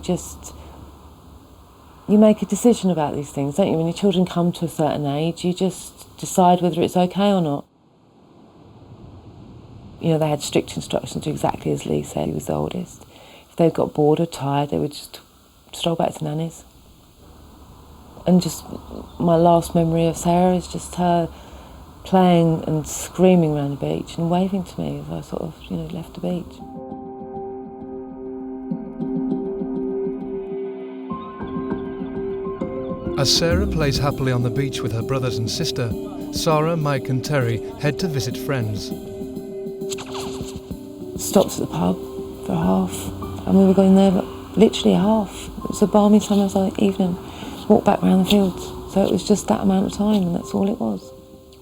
make a decision about these things, don't you? When your children come to a certain age, you just decide whether it's okay or not. They had strict instructions, exactly as Lee said. He was the oldest. If they got bored or tired, they would just stroll back to Nanny's. And just my last memory of Sarah is just her playing and screaming around the beach and waving to me as I sort of, left the beach. As Sarah plays happily on the beach with her brothers and sister, Sarah, Mike and Terry head to visit friends. Stopped at the pub for a half, and we were going there literally a half. It was a balmy summer's evening. Walked back round the fields, so it was just that amount of time, and that's all it was.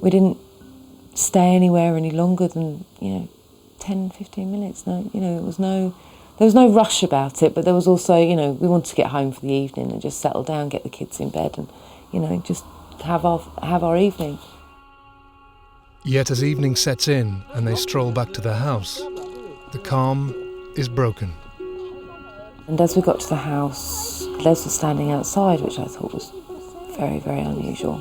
We didn't stay anywhere any longer than 10, 15 minutes. No, there was no rush about it, but there was also we wanted to get home for the evening and just settle down, get the kids in bed, and just have our evening. Yet as evening sets in and they stroll back to their house, the calm is broken. And as we got to the house, Les was standing outside, which I thought was very, very unusual.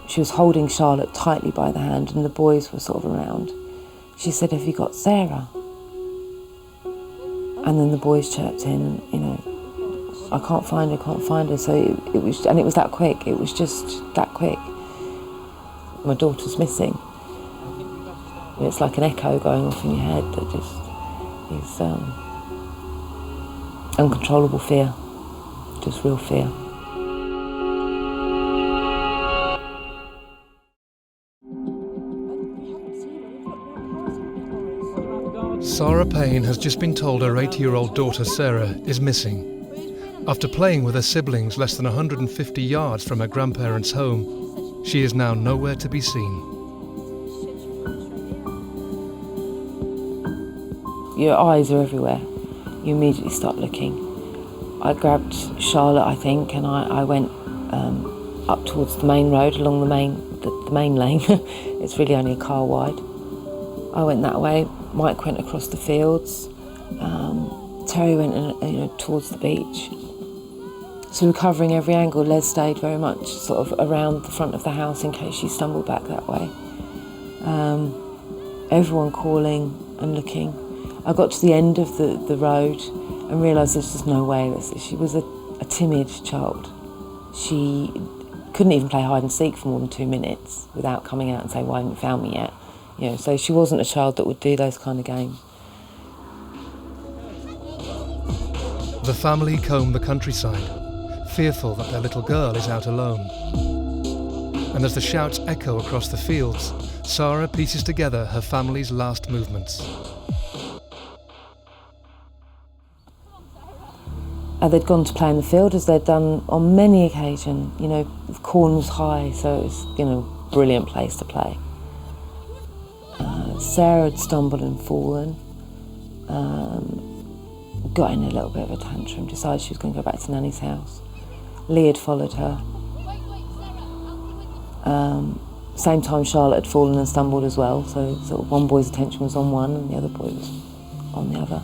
She was holding Charlotte tightly by the hand and the boys were sort of around. She said, "Have you got Sarah?" And then the boys chirped in, "I can't find her." So it was that quick. It was just that quick. My daughter's missing. It's like an echo going off in your head that just is uncontrollable fear, just real fear. Sarah Payne has just been told her 8-year-old daughter Sarah is missing. After playing with her siblings less than 150 yards from her grandparents' home, she is now nowhere to be seen. Your eyes are everywhere. You immediately start looking. I grabbed Charlotte, I think, and I went up towards the main road, along the main lane. It's really only a car wide. I went that way. Mike went across the fields. Terry went towards the beach. So we were covering every angle. Les stayed very much sort of around the front of the house in case she stumbled back that way. Everyone calling and looking. I got to the end of the road and realised there's just no way. She was a timid child. She couldn't even play hide and seek for more than 2 minutes without coming out and saying, "Why haven't you found me yet?" So she wasn't a child that would do those kind of games. The family comb the countryside, fearful that their little girl is out alone. And as the shouts echo across the fields, Sarah pieces together her family's last movements. They'd gone to play in the field, as they'd done on many occasions. The corn was high, so it was, a brilliant place to play. Sarah had stumbled and fallen, got in a little bit of a tantrum, decided she was going to go back to Nanny's house. Lee had followed her. Same time Charlotte had fallen and stumbled as well, so sort of one boy's attention was on one and the other boy was on the other.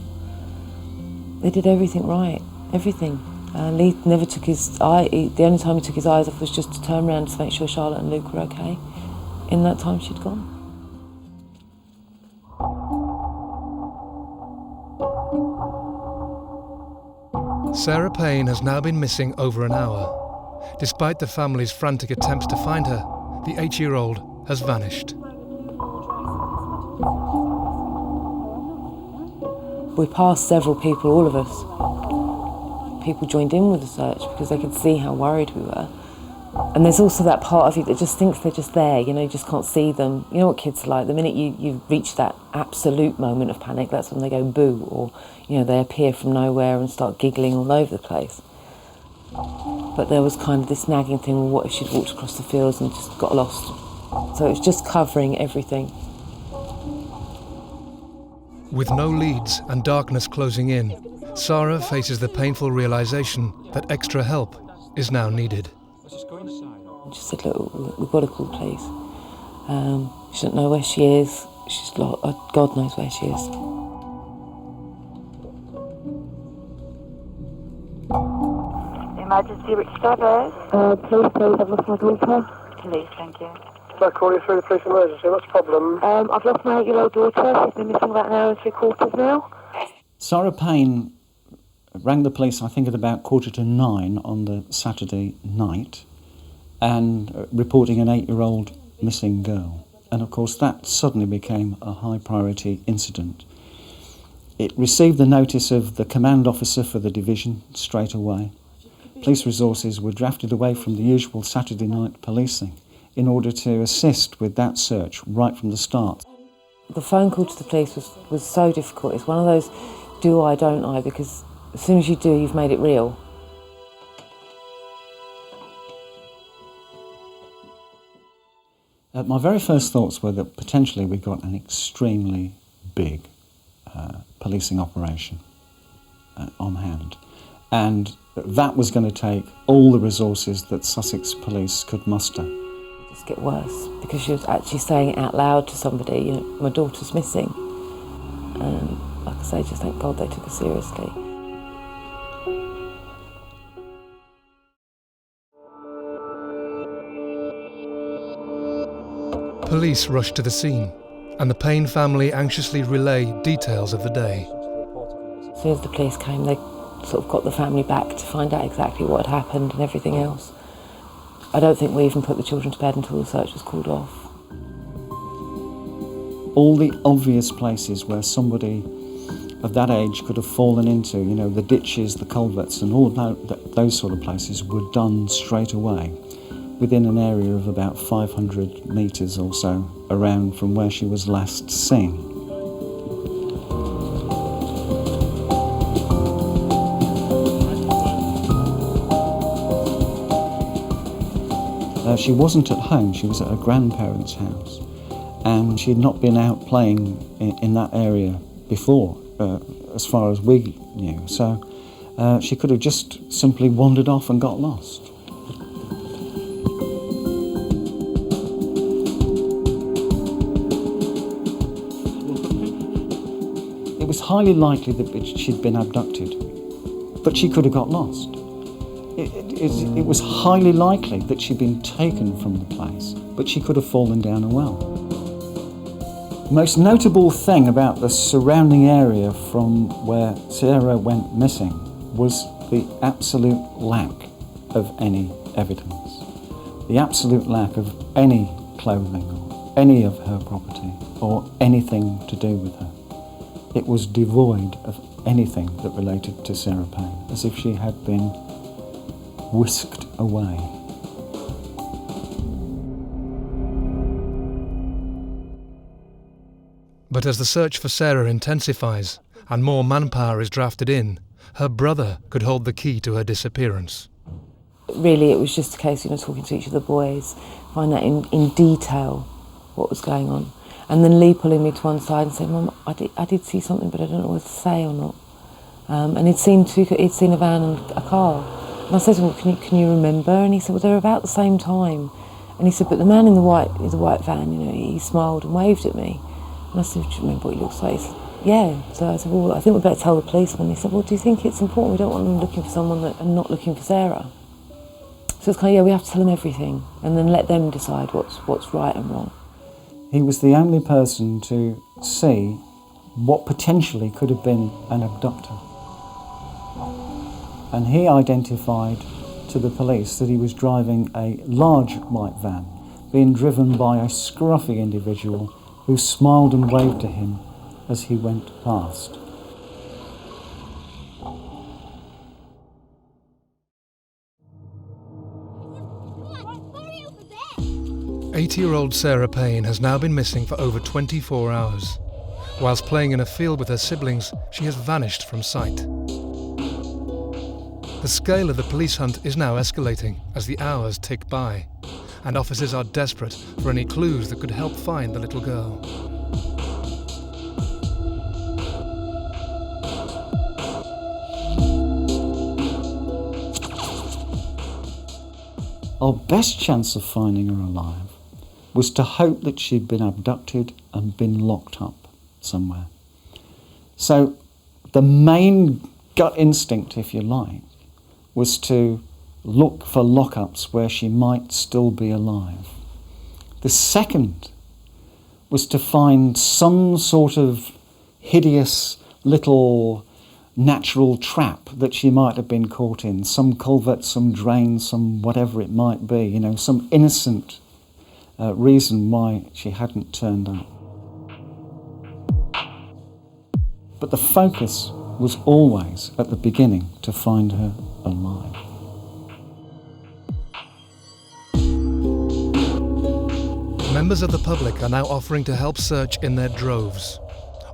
They did everything right, everything. Lee never took his eye, the only time he took his eyes off was just to turn around to make sure Charlotte and Luke were okay. In that time she'd gone. Sarah Payne has now been missing over an hour. Despite the family's frantic attempts to find her, the 8-year-old has vanished. We passed several people, all of us. People joined in with the search because they could see how worried we were. And there's also that part of you that just thinks they're just there, you just can't see them. You know what kids are like, the minute you reach that absolute moment of panic, that's when they go boo, or they appear from nowhere and start giggling all over the place. But there was kind of this nagging thing, well, what if she'd walked across the fields and just got lost? So it was just covering everything. With no leads and darkness closing in, Sarah faces the painful realisation that extra help is now needed. She said, "Look, we've got to call the police. She doesn't know where she is. She's lost. God knows where she is." Emergency, which service? Please, I've lost my daughter. Police, thank you. I'm calling through the police emergency. What's the problem? I've lost my 8-year-old daughter. She's been missing about an hour and 3/4 now. Sarah Payne rang the police, I think, at about 9:15 on the Saturday night, and reporting an 8-year-old missing girl. And of course that suddenly became a high priority incident. It received the notice of the command officer for the division straight away. Police resources were drafted away from the usual Saturday night policing in order to assist with that search right from the start. The phone call to the police was so difficult. It's one of those do I, don't I, because as soon as you do, you've made it real. My very first thoughts were that potentially we got an extremely big policing operation on hand, and that was going to take all the resources that Sussex Police could muster. It just get worse because she was actually saying it out loud to somebody, my daughter's missing. And like I say, just thank God they took her seriously. Police rush to the scene, and the Payne family anxiously relay details of the day. As soon as the police came, they sort of got the family back to find out exactly what had happened and everything else. I don't think we even put the children to bed until the search was called off. All the obvious places where somebody of that age could have fallen into, the ditches, the culverts, and all of those sort of places were done straight away, within an area of about 500 metres or so around from where she was last seen. She wasn't at home, she was at her grandparents' house, and she had not been out playing in that area before, as far as we knew. So she could have just simply wandered off and got lost. It was highly likely that she'd been abducted, but she could have got lost. It was highly likely that she'd been taken from the place, but she could have fallen down a well. The most notable thing about the surrounding area from where Sarah went missing was the absolute lack of any evidence, the absolute lack of any clothing or any of her property or anything to do with her. It was devoid of anything that related to Sarah Payne, as if she had been whisked away. But as the search for Sarah intensifies and more manpower is drafted in, her brother could hold the key to her disappearance. Really, it was just a case of talking to each of the boys, find out in detail what was going on. And then Lee pulling me to one side and saying, "Mum, I did see something, but I don't know whether to say or not." And he'd seen a van and a car. And I said to him, can you remember? And he said, well, they're about the same time. And he said, but the man in the white van, he smiled and waved at me. And I said, do you remember what he looks like? He said, yeah. So I said, well, I think we'd better tell the policeman. He said, well, do you think it's important? We don't want them looking for someone and not looking for Sarah. So it's kind of, we have to tell them everything and then let them decide what's right and wrong. He was the only person to see what potentially could have been an abductor. And he identified to the police that he was driving a large white van, being driven by a scruffy individual who smiled and waved to him as he went past. "80-year-old Sarah Payne has now been missing for over 24 hours. Whilst playing in a field with her siblings, she has vanished from sight. The scale of the police hunt is now escalating as the hours tick by, and officers are desperate for any clues that could help find the little girl. Our best chance of finding her alive was to hope that she'd been abducted and been locked up somewhere. So the main gut instinct, if you like, was to look for lockups where she might still be alive. The second was to find some sort of hideous little natural trap that she might have been caught in, some culvert, some drain, some whatever it might be, some innocent reason why she hadn't turned up. But the focus was always, at the beginning, to find her alive. Members of the public are now offering to help search in their droves,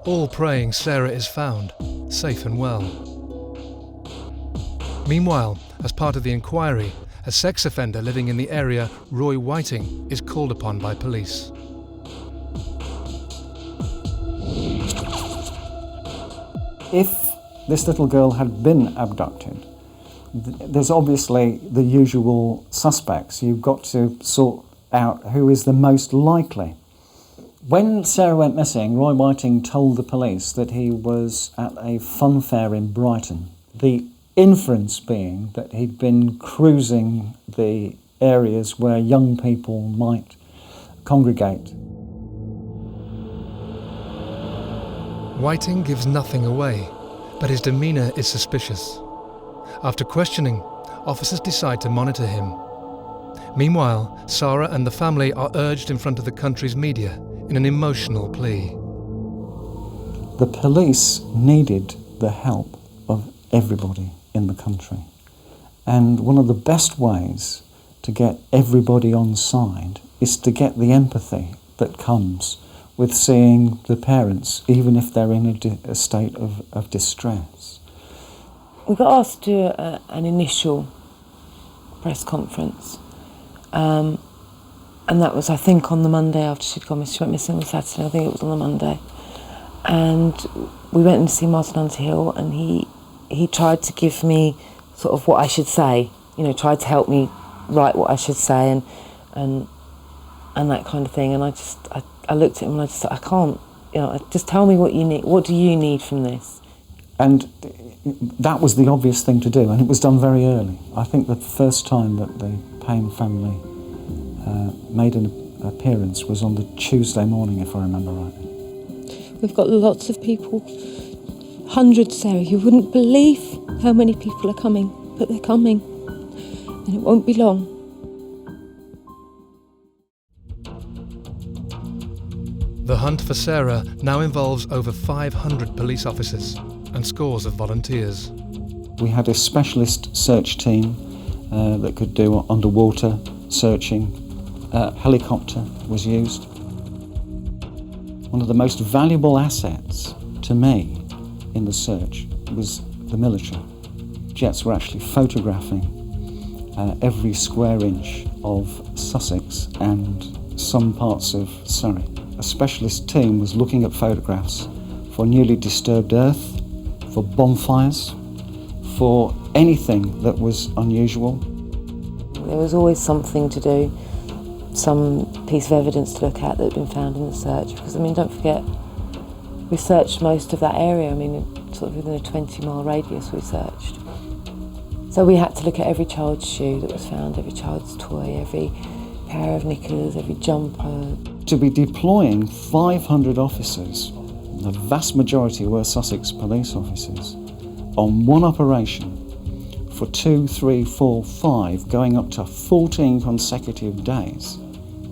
all praying Sarah is found, safe and well. Meanwhile, as part of the inquiry, a sex offender living in the area, Roy Whiting, is called upon by police. If this little girl had been abducted, there's obviously the usual suspects. You've got to sort out who is the most likely. When Sarah went missing, Roy Whiting told the police that he was at a fun fair in Brighton. The inference being that he'd been cruising the areas where young people might congregate. Whiting gives nothing away, but his demeanour is suspicious. After questioning, officers decide to monitor him. Meanwhile, Sarah and the family are urged in front of the country's media in an emotional plea. The police needed the help of everybody in the country. And one of the best ways to get everybody on side is to get the empathy that comes with seeing the parents, even if they're in a state of distress. We got asked to do an initial press conference, And that was, I think, on the Monday after she'd gone missing. She went missing on the Saturday, I think it was on the Monday. And we went in to see Martin Underhill, and he tried to give me sort of what I should say, tried to help me write what I should say and that kind of thing. And I looked at him and I just thought, I can't, just tell me what you need. What do you need from this? And that was the obvious thing to do, and it was done very early. I think the first time that the Payne family made an appearance was on the Tuesday morning, if I remember rightly. We've got lots of people, hundreds, Sarah. You wouldn't believe how many people are coming, but they're coming, and it won't be long. The hunt for Sarah now involves over 500 police officers and scores of volunteers. We had a specialist search team that could do underwater searching. Helicopter was used. One of the most valuable assets to me in the search was the military. Jets were actually photographing every square inch of Sussex and some parts of Surrey. A specialist team was looking at photographs for newly disturbed earth, for bonfires, for anything that was unusual. There was always something to do, some piece of evidence to look at that had been found in the search. Because, don't forget, we searched most of that area. Sort of within a 20-mile radius we searched. So we had to look at every child's shoe that was found, every child's toy, every pair of knickers, every jumper. To be deploying 500 officers, the vast majority were Sussex police officers, on one operation for 2, 3, 4, 5, going up to 14 consecutive days,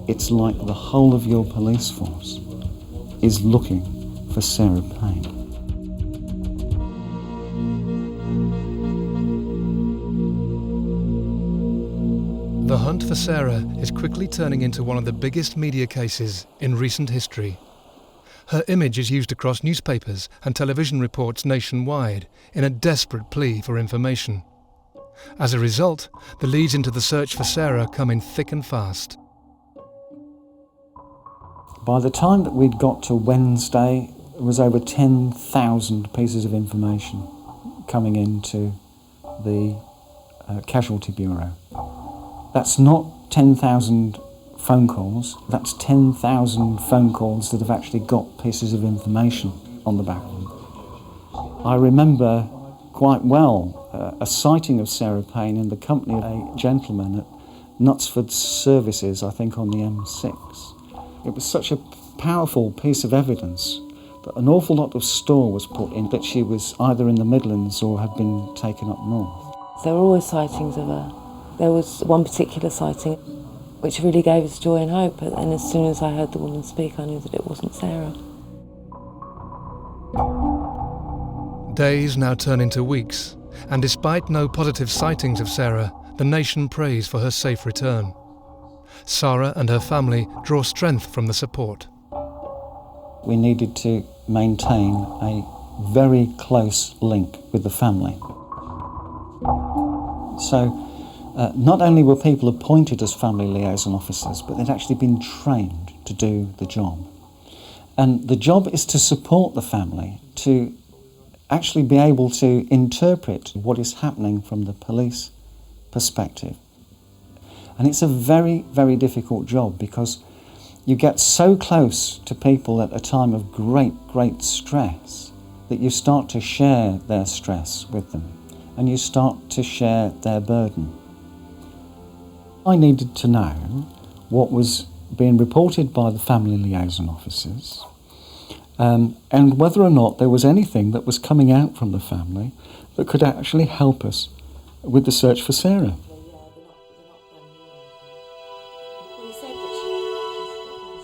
it's like the whole of your police force is looking for Sarah Payne. The hunt for Sarah is quickly turning into one of the biggest media cases in recent history. Her image is used across newspapers and television reports nationwide in a desperate plea for information. As a result, the leads into the search for Sarah come in thick and fast. By the time that we'd got to Wednesday, it was over 10,000 pieces of information coming into the Casualty Bureau. That's not 10,000 phone calls, that's 10,000 phone calls that have actually got pieces of information on the back of them. I remember quite well a sighting of Sarah Payne in the company of a gentleman at Knutsford Services, I think on the M6. It was such a powerful piece of evidence that an awful lot of store was put in that she was either in the Midlands or had been taken up north. There were always sightings of her. There was one particular sighting which really gave us joy and hope, and as soon as I heard the woman speak, I knew that it wasn't Sarah. Days now turn into weeks, and despite no positive sightings of Sarah, the nation prays for her safe return. Sarah and her family draw strength from the support. We needed to maintain a very close link with the family. So not only were people appointed as family liaison officers, but they'd actually been trained to do the job. And the job is to support the family, to actually be able to interpret what is happening from the police perspective. And it's a very, very difficult job because you get so close to people at a time of great, great stress that you start to share their stress with them and you start to share their burden. I needed to know what was being reported by the family liaison officers and whether or not there was anything that was coming out from the family that could actually help us with the search for Sarah.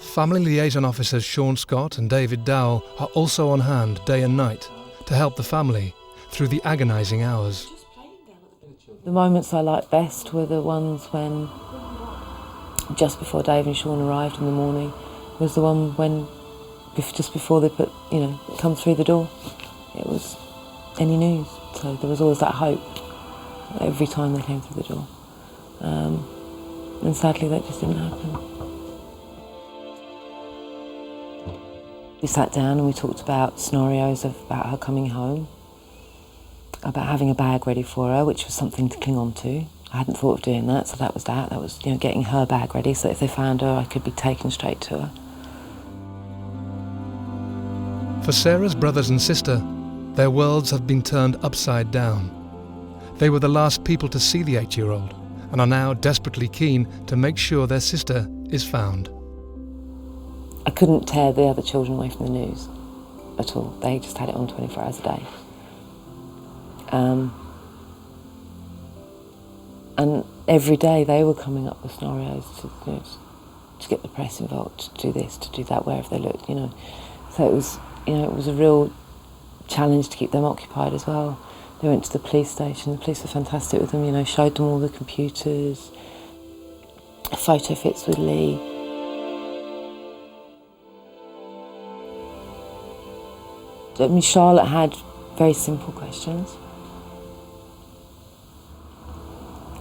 Family liaison officers Sean Scott and David Dowell are also on hand day and night to help the family through the agonising hours. The moments I liked best were the ones when, just before Dave and Sean arrived in the morning, was the one when, just before they come through the door. It was any news, so there was always that hope every time they came through the door. And sadly that just didn't happen. We sat down and we talked about scenarios about her coming home, about having a bag ready for her, which was something to cling on to. I hadn't thought of doing that, so that was that. That was, getting her bag ready so that if they found her, I could be taken straight to her. For Sarah's brothers and sister, their worlds have been turned upside down. They were the last people to see the 8-year-old and are now desperately keen to make sure their sister is found. I couldn't tear the other children away from the news at all. They just had it on 24 hours a day. And every day they were coming up with scenarios to get the press involved, to do this, to do that, wherever they looked, So it was, it was a real challenge to keep them occupied as well. They went to the police station. The police were fantastic with them, showed them all the computers, photo fits with Lee. Charlotte had very simple questions.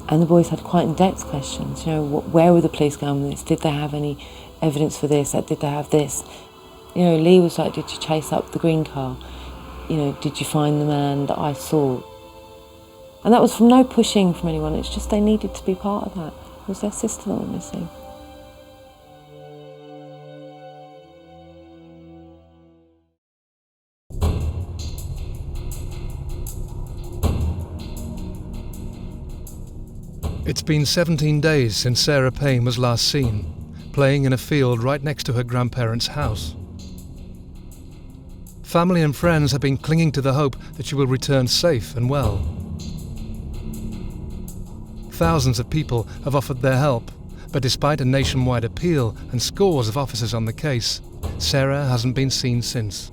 And the boys had quite in-depth questions. Where were the police going with this? Did they have any evidence for this? Did they have this? Lee was like, did you chase up the green car? Did you find the man that I saw? And that was from no pushing from anyone. It's just they needed to be part of that. It was their sister that went missing. It's been 17 days since Sarah Payne was last seen, playing in a field right next to her grandparents' house. Family and friends have been clinging to the hope that she will return safe and well. Thousands of people have offered their help, but despite a nationwide appeal and scores of officers on the case, Sarah hasn't been seen since.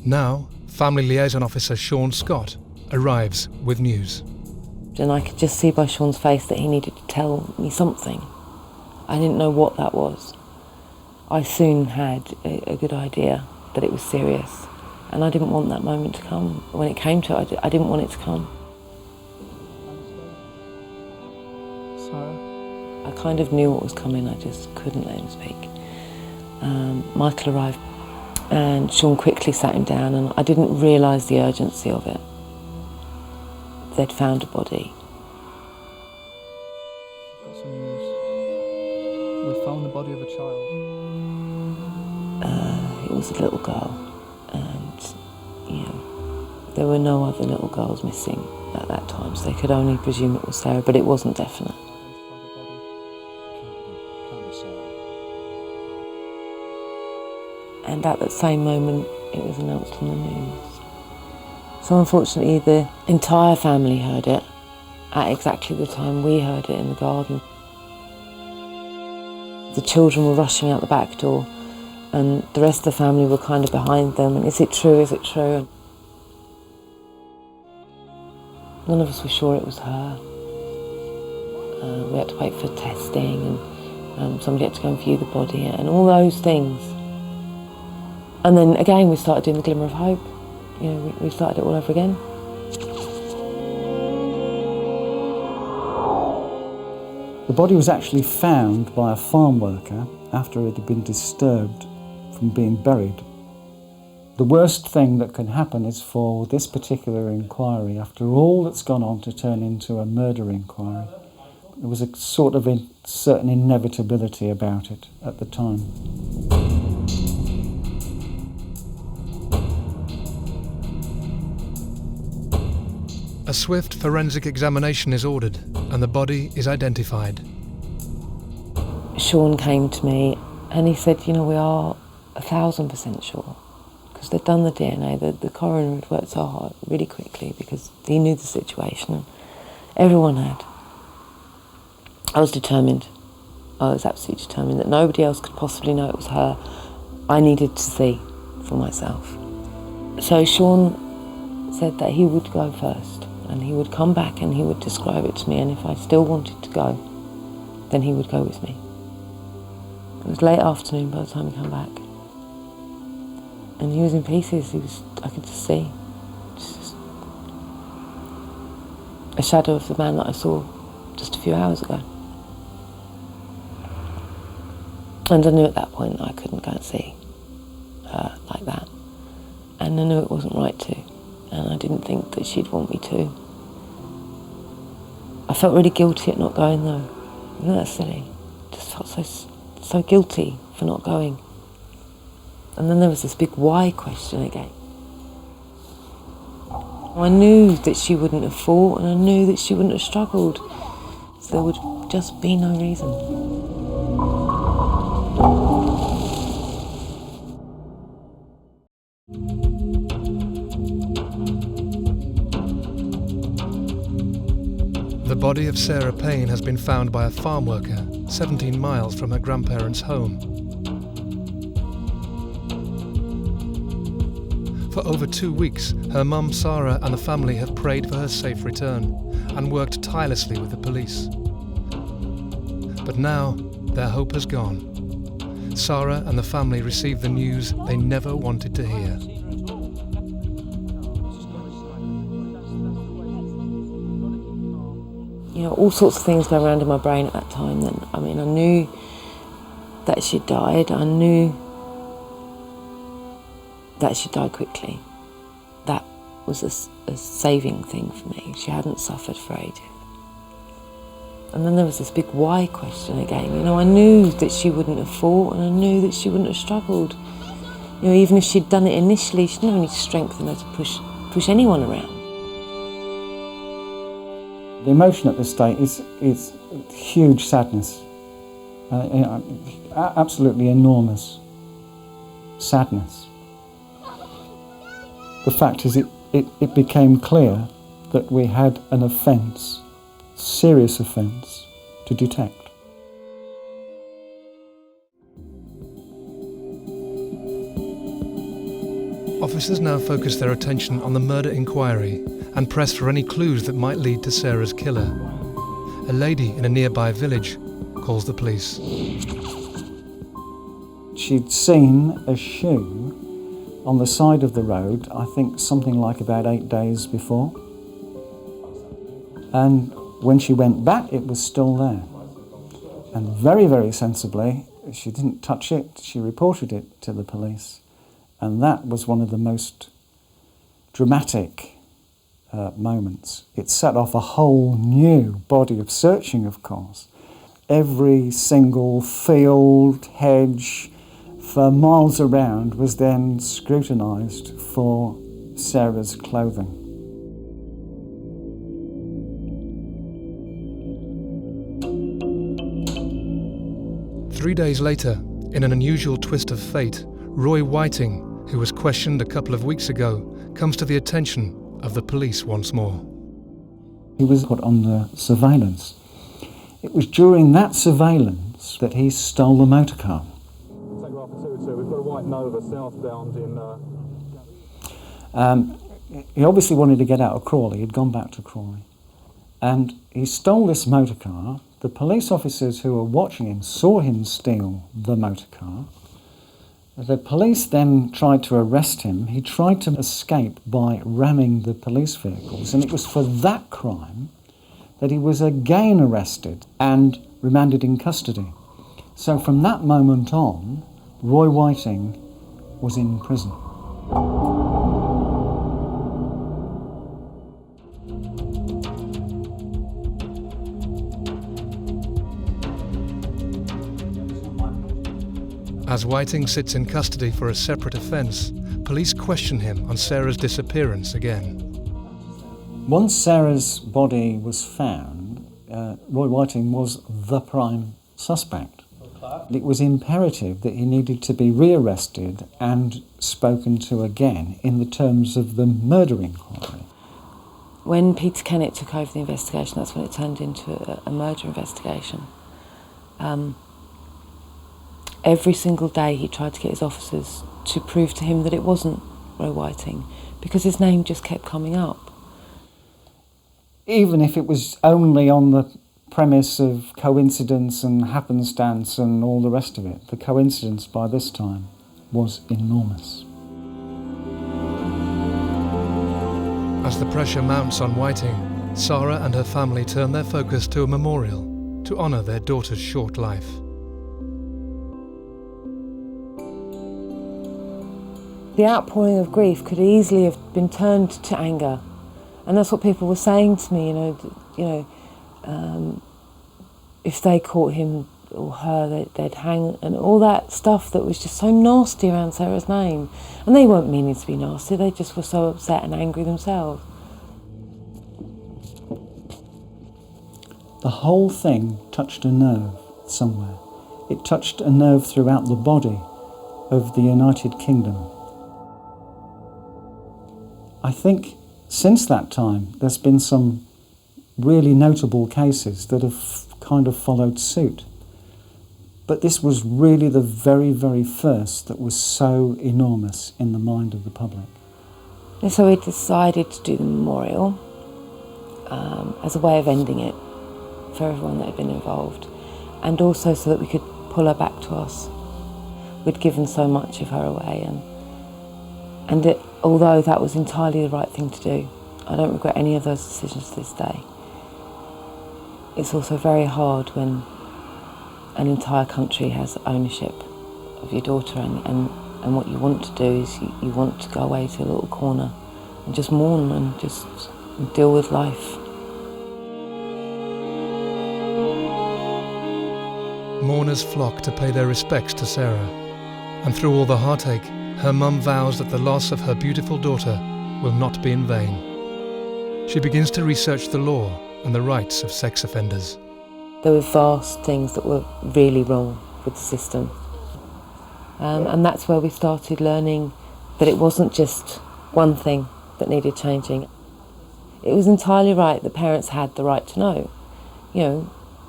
Now, Family Liaison Officer Sean Scott arrives with news. And I could just see by Sean's face that he needed to tell me something. I didn't know what that was. I soon had a good idea that it was serious, and I didn't want that moment to come. When it came to it, I didn't want it to come. Sarah? I kind of knew what was coming, I just couldn't let him speak. Michael arrived, and Sean quickly sat him down, and I didn't realise the urgency of it. They'd found a body. Got some news. We found the body of a child. It was a little girl, and there were no other little girls missing at that time, so they could only presume it was Sarah, but it wasn't definite. And at that same moment, it was announced on the news. So unfortunately, the entire family heard it at exactly the time we heard it in the garden. The children were rushing out the back door, and the rest of the family were kind of behind them, and is it true, is it true? None of us were sure it was her. We had to wait for testing, and somebody had to go and view the body, and all those things. And then again, we started doing the glimmer of hope. We started it all over again. The body was actually found by a farm worker after it had been disturbed from being buried. The worst thing that can happen is for this particular inquiry, after all that's gone on, to turn into a murder inquiry. There was a sort of certain inevitability about it at the time. A swift forensic examination is ordered and the body is identified. Sean came to me and he said, we are 1,000% sure, because they'd done the DNA. The coroner had worked so hard really quickly because he knew the situation. Everyone had. I was determined. I was absolutely determined that nobody else could possibly know it was her. I needed to see for myself. So Sean said that he would go first, and he would come back and he would describe it to me, and if I still wanted to go, then he would go with me. It was late afternoon by the time he came back. And he was in pieces. I could just see. Just a shadow of the man that I saw just a few hours ago. And I knew at that point that I couldn't go and see. and I knew it wasn't right to, and I didn't think that she'd want me to. I felt really guilty at not going though. Isn't that silly? Just felt so guilty for not going. And then there was this big why question again. I knew that she wouldn't have fought, and I knew that she wouldn't have struggled. So there would just be no reason. The body of Sarah Payne has been found by a farm worker 17 miles from her grandparents' home. For over 2 weeks, her mum Sarah and the family have prayed for her safe return and worked tirelessly with the police. But now, their hope has gone. Sarah and the family received the news they never wanted to hear. You know, all sorts of things go around in my brain at that time then. I mean, I knew that she'd died. I knew that she died quickly. That was a saving thing for me. She hadn't suffered for ages. And then there was this big why question again. You know, I knew that she wouldn't have fought, and I knew that she wouldn't have struggled. You know, even if she'd done it initially, she didn't have any strength in her to push anyone around. The emotion at this stage is huge sadness, absolutely enormous sadness. The fact is, it became clear that we had an offence, serious offence, to detect. Officers now focus their attention on the murder inquiry and press for any clues that might lead to Sarah's killer. A lady in a nearby village calls the police. She'd seen a shoe on the side of the road, I think something like about 8 days before. And when she went back, it was still there. And very, very sensibly, she didn't touch it, she reported it to the police. And that was one of the most dramatic moments. It set off a whole new body of searching, of course. Every single field, hedge, for miles around was then scrutinised for Sarah's clothing. Three days later, in an unusual twist of fate, Roy Whiting, who was questioned a couple of weeks ago, comes to the attention of the police once more. He was put under surveillance. It was during that surveillance that he stole the motor car. Telegraph 222, we've got a white Nova southbound in... He obviously wanted to get out of Crawley. He'd gone back to Crawley. And he stole this motor car. The police officers who were watching him saw him steal the motor car. The police then tried to arrest him. He tried to escape by ramming the police vehicles, and it was for that crime that he was again arrested and remanded in custody. So from that moment on, Roy Whiting was in prison. As Whiting sits in custody for a separate offence, police question him on Sarah's disappearance again. Once Sarah's body was found, Roy Whiting was the prime suspect. It was imperative that he needed to be rearrested and spoken to again in the terms of the murder inquiry. When Peter Kennett took over the investigation, that's when it turned into a murder investigation. Every single day he tried to get his officers to prove to him that it wasn't Roy Whiting, because his name just kept coming up. Even if it was only on the premise of coincidence and happenstance and all the rest of it, the coincidence by this time was enormous. As the pressure mounts on Whiting, Sarah and her family turn their focus to a memorial to honour their daughter's short life. The outpouring of grief could easily have been turned to anger, and that's what people were saying to me. If they caught him or her, they'd hang, and all that stuff that was just so nasty around Sarah's name. And they weren't meaning to be nasty, they just were so upset and angry themselves. The whole thing touched a nerve somewhere. It touched a nerve throughout the body of the United Kingdom. I think since that time there's been some really notable cases that have kind of followed suit. But this was really the very, very first that was so enormous in the mind of the public. And so we decided to do the memorial as a way of ending it for everyone that had been involved, and also so that we could pull her back to us. We'd given so much of her away, and although that was entirely the right thing to do, I don't regret any of those decisions to this day. It's also very hard when an entire country has ownership of your daughter, and what you want to do is you want to go away to a little corner and just mourn and just deal with life. Mourners flock to pay their respects to Sarah, and through all the heartache, her mum vows that the loss of her beautiful daughter will not be in vain. She begins to research the law and the rights of sex offenders. There were vast things that were really wrong with the system. And that's where we started learning that it wasn't just one thing that needed changing. It was entirely right that parents had the right to know.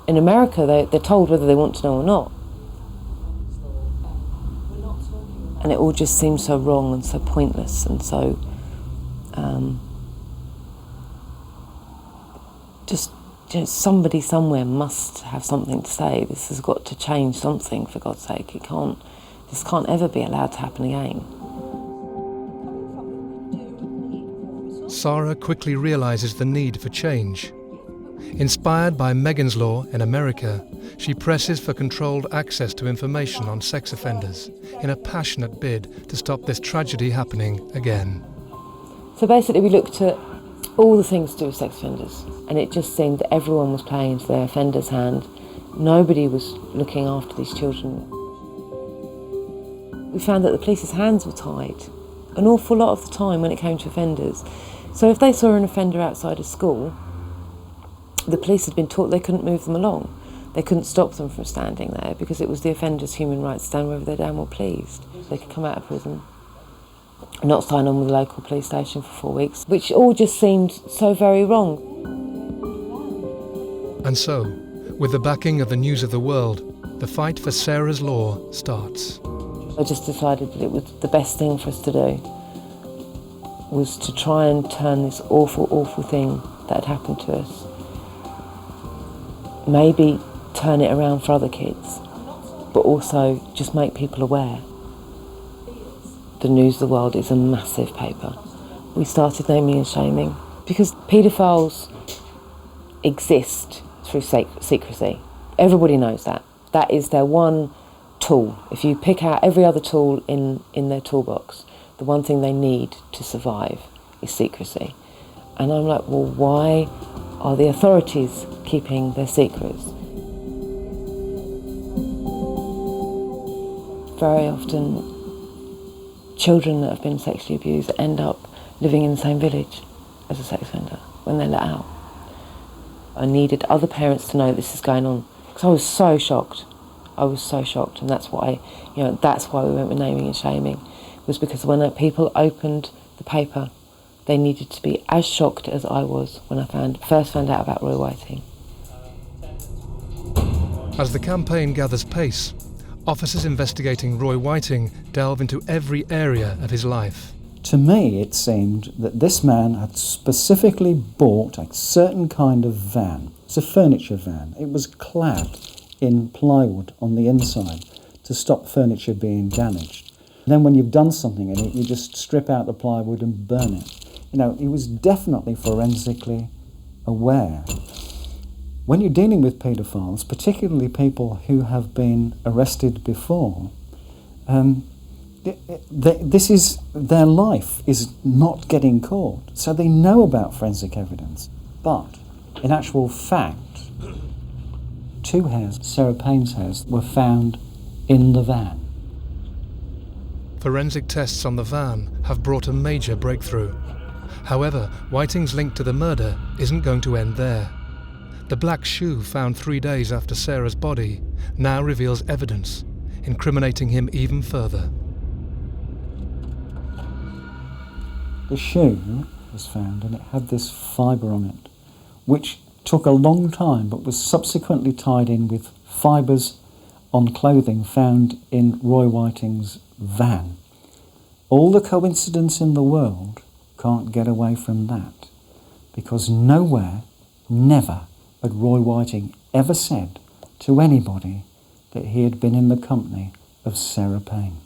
In America, they're told whether they want to know or not. And it all just seemed so wrong and so pointless and so somebody somewhere must have something to say. This has got to change something, for God's sake. This can't ever be allowed to happen again. Sarah quickly realises the need for change. Inspired by Megan's Law in America, she presses for controlled access to information on sex offenders in a passionate bid to stop this tragedy happening again. So basically we looked at all the things to do with sex offenders, and it just seemed that everyone was playing into their offender's hand. Nobody was looking after these children. We found that the police's hands were tied an awful lot of the time when it came to offenders. So if they saw an offender outside of school, the police had been taught they couldn't move them along. They couldn't stop them from standing there because it was the offender's human right to stand wherever they damn well pleased. They could come out of prison, not sign on with the local police station for 4 weeks, which all just seemed so very wrong. And so, with the backing of the News of the World, the fight for Sarah's law starts. I just decided that it was the best thing for us to do, was to try and turn this awful, awful thing that had happened to us, maybe turn it around for other kids, but also just make people aware. The News of the World is a massive paper. We started naming and shaming because paedophiles exist through secrecy. Everybody knows that. That is their one tool. If you pick out every other tool in their toolbox, the one thing they need to survive is secrecy. And I'm like, well, why are the authorities keeping their secrets? Very often, children that have been sexually abused end up living in the same village as a sex offender when they're let out. I needed other parents to know this is going on because I was so shocked. I was so shocked, and that's why we went with naming and shaming, was because when people opened the paper, they needed to be as shocked as I was when I first found out about Roy Whiting. As the campaign gathers pace, officers investigating Roy Whiting delve into every area of his life. To me, it seemed that this man had specifically bought a certain kind of van. It's a furniture van. It was clad in plywood on the inside to stop furniture being damaged. And then when you've done something in it, you just strip out the plywood and burn it. He was definitely forensically aware. When you're dealing with paedophiles, particularly people who have been arrested before, This is their life is not getting caught, so they know about forensic evidence. But in actual fact, 2 hairs, Sarah Payne's hairs, were found in the van. Forensic tests on the van have brought a major breakthrough. However, Whiting's link to the murder isn't going to end there. The black shoe found 3 days after Sarah's body now reveals evidence, incriminating him even further. The shoe was found and it had this fibre on it, which took a long time but was subsequently tied in with fibres on clothing found in Roy Whiting's van. All the coincidence in the world can't get away from that, because nowhere, never, had Roy Whiting ever said to anybody that he had been in the company of Sarah Payne.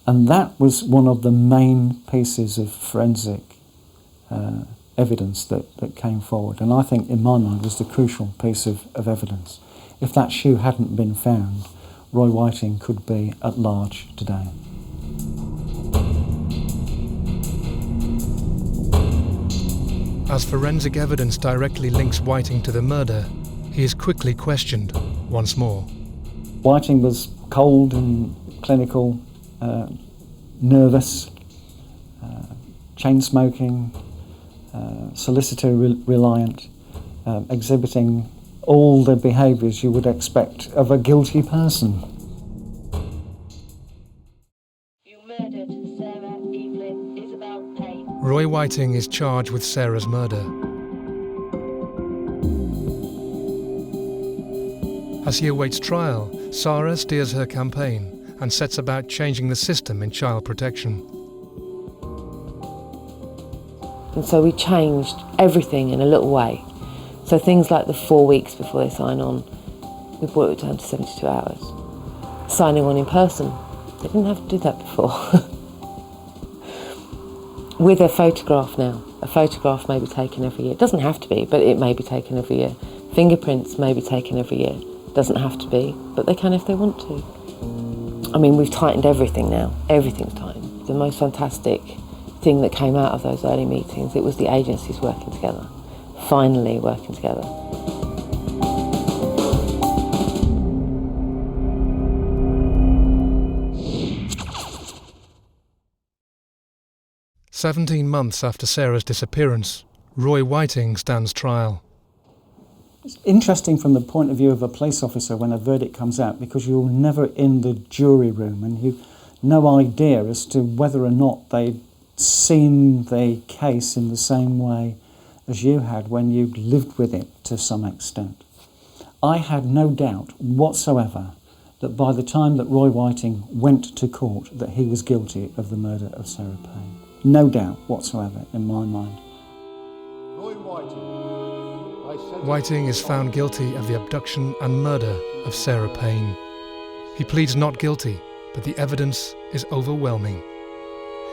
And that was one of the main pieces of forensic evidence that came forward, and I think in my mind was the crucial piece of evidence. If that shoe hadn't been found, Roy Whiting could be at large today. As forensic evidence directly links Whiting to the murder, he is quickly questioned once more. Whiting was cold and clinical, nervous, chain-smoking, solicitor-reliant, exhibiting all the behaviours you would expect of a guilty person. You murdered Sarah Evelyn Isabel Payne. Roy Whiting is charged with Sarah's murder. As he awaits trial, Sarah steers her campaign and sets about changing the system in child protection. And so we changed everything in a little way. So things like the 4 weeks before they sign on, we brought it down to 72 hours. Signing on in person, they didn't have to do that before. With a photograph now. A photograph may be taken every year. It doesn't have to be, but it may be taken every year. Fingerprints may be taken every year. Doesn't have to be, but they can if they want to. I mean, we've tightened everything now. Everything's tightened. The most fantastic thing that came out of those early meetings, it was the agencies working together, finally working together. "17 months after Sarah's disappearance, Roy Whiting stands trial. It's interesting from the point of view of a police officer when a verdict comes out, because you're never in the jury room and you've no idea as to whether or not they'd seen the case in the same way as you had when you lived with it to some extent. I had no doubt whatsoever that by the time that Roy Whiting went to court that he was guilty of the murder of Sarah Payne. No doubt whatsoever in my mind. Whiting is found guilty of the abduction and murder of Sarah Payne. He pleads not guilty, but the evidence is overwhelming.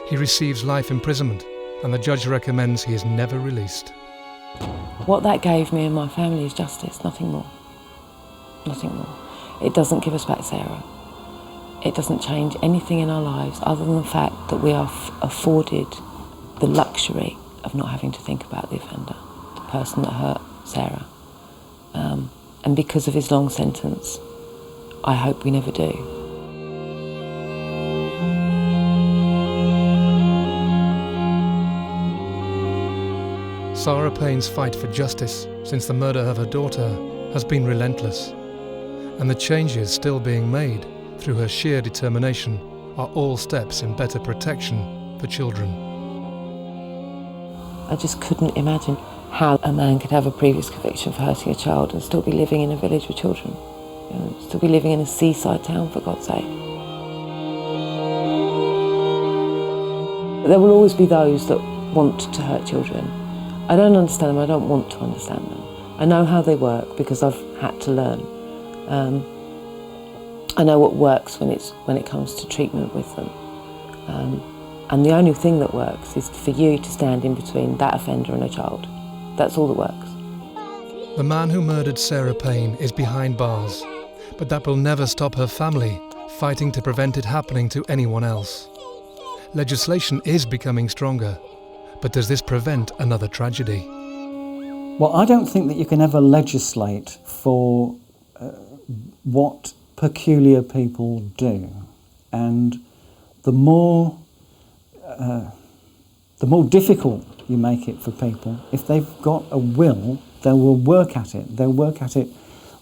He receives life imprisonment, and the judge recommends he is never released. What that gave me and my family is justice, nothing more. Nothing more. It doesn't give us back Sarah. It doesn't change anything in our lives other than the fact that we are afforded the luxury of not having to think about the offender, the person that hurt Sarah. And because of his long sentence, I hope we never do. Sarah Payne's fight for justice since the murder of her daughter has been relentless, and the changes still being made through her sheer determination are all steps in better protection for children. I just couldn't imagine how a man could have a previous conviction for hurting a child and still be living in a village with children. You know, still be living in a seaside town, for God's sake. There will always be those that want to hurt children. I don't understand them, I don't want to understand them. I know how they work because I've had to learn. I know what works when it comes to treatment with them. And the only thing that works is for you to stand in between that offender and a child. That's all that works. The man who murdered Sarah Payne is behind bars, but that will never stop her family fighting to prevent it happening to anyone else. Legislation is becoming stronger, but does this prevent another tragedy? Well, I don't think that you can ever legislate for what peculiar people do, and the more difficult you make it for people, if they've got a will, they will work at it. They'll work at it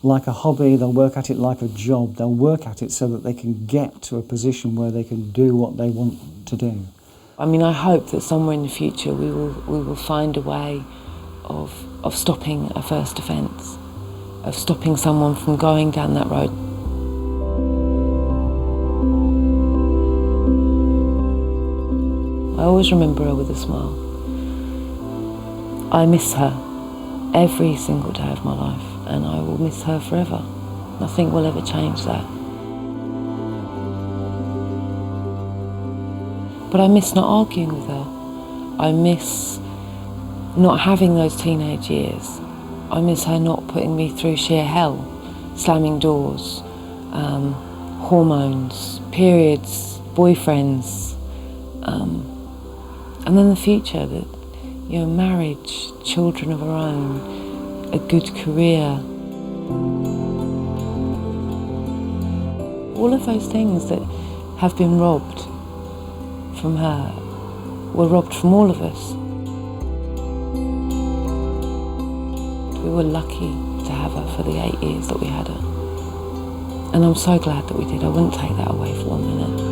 like a hobby, they'll work at it like a job, they'll work at it so that they can get to a position where they can do what they want to do. I mean, I hope that somewhere in the future we will find a way of stopping a first offence, of stopping someone from going down that road. I always remember her with a smile. I miss her every single day of my life, and I will miss her forever. Nothing will ever change that. But I miss not arguing with her. I miss not having those teenage years. I miss her not putting me through sheer hell, slamming doors, hormones, periods, boyfriends, and then the future, that, you know, marriage, children of her own, a good career. All of those things that have been robbed from her were robbed from all of us. We were lucky to have her for the 8 years that we had her. And I'm so glad that we did. I wouldn't take that away for 1 minute.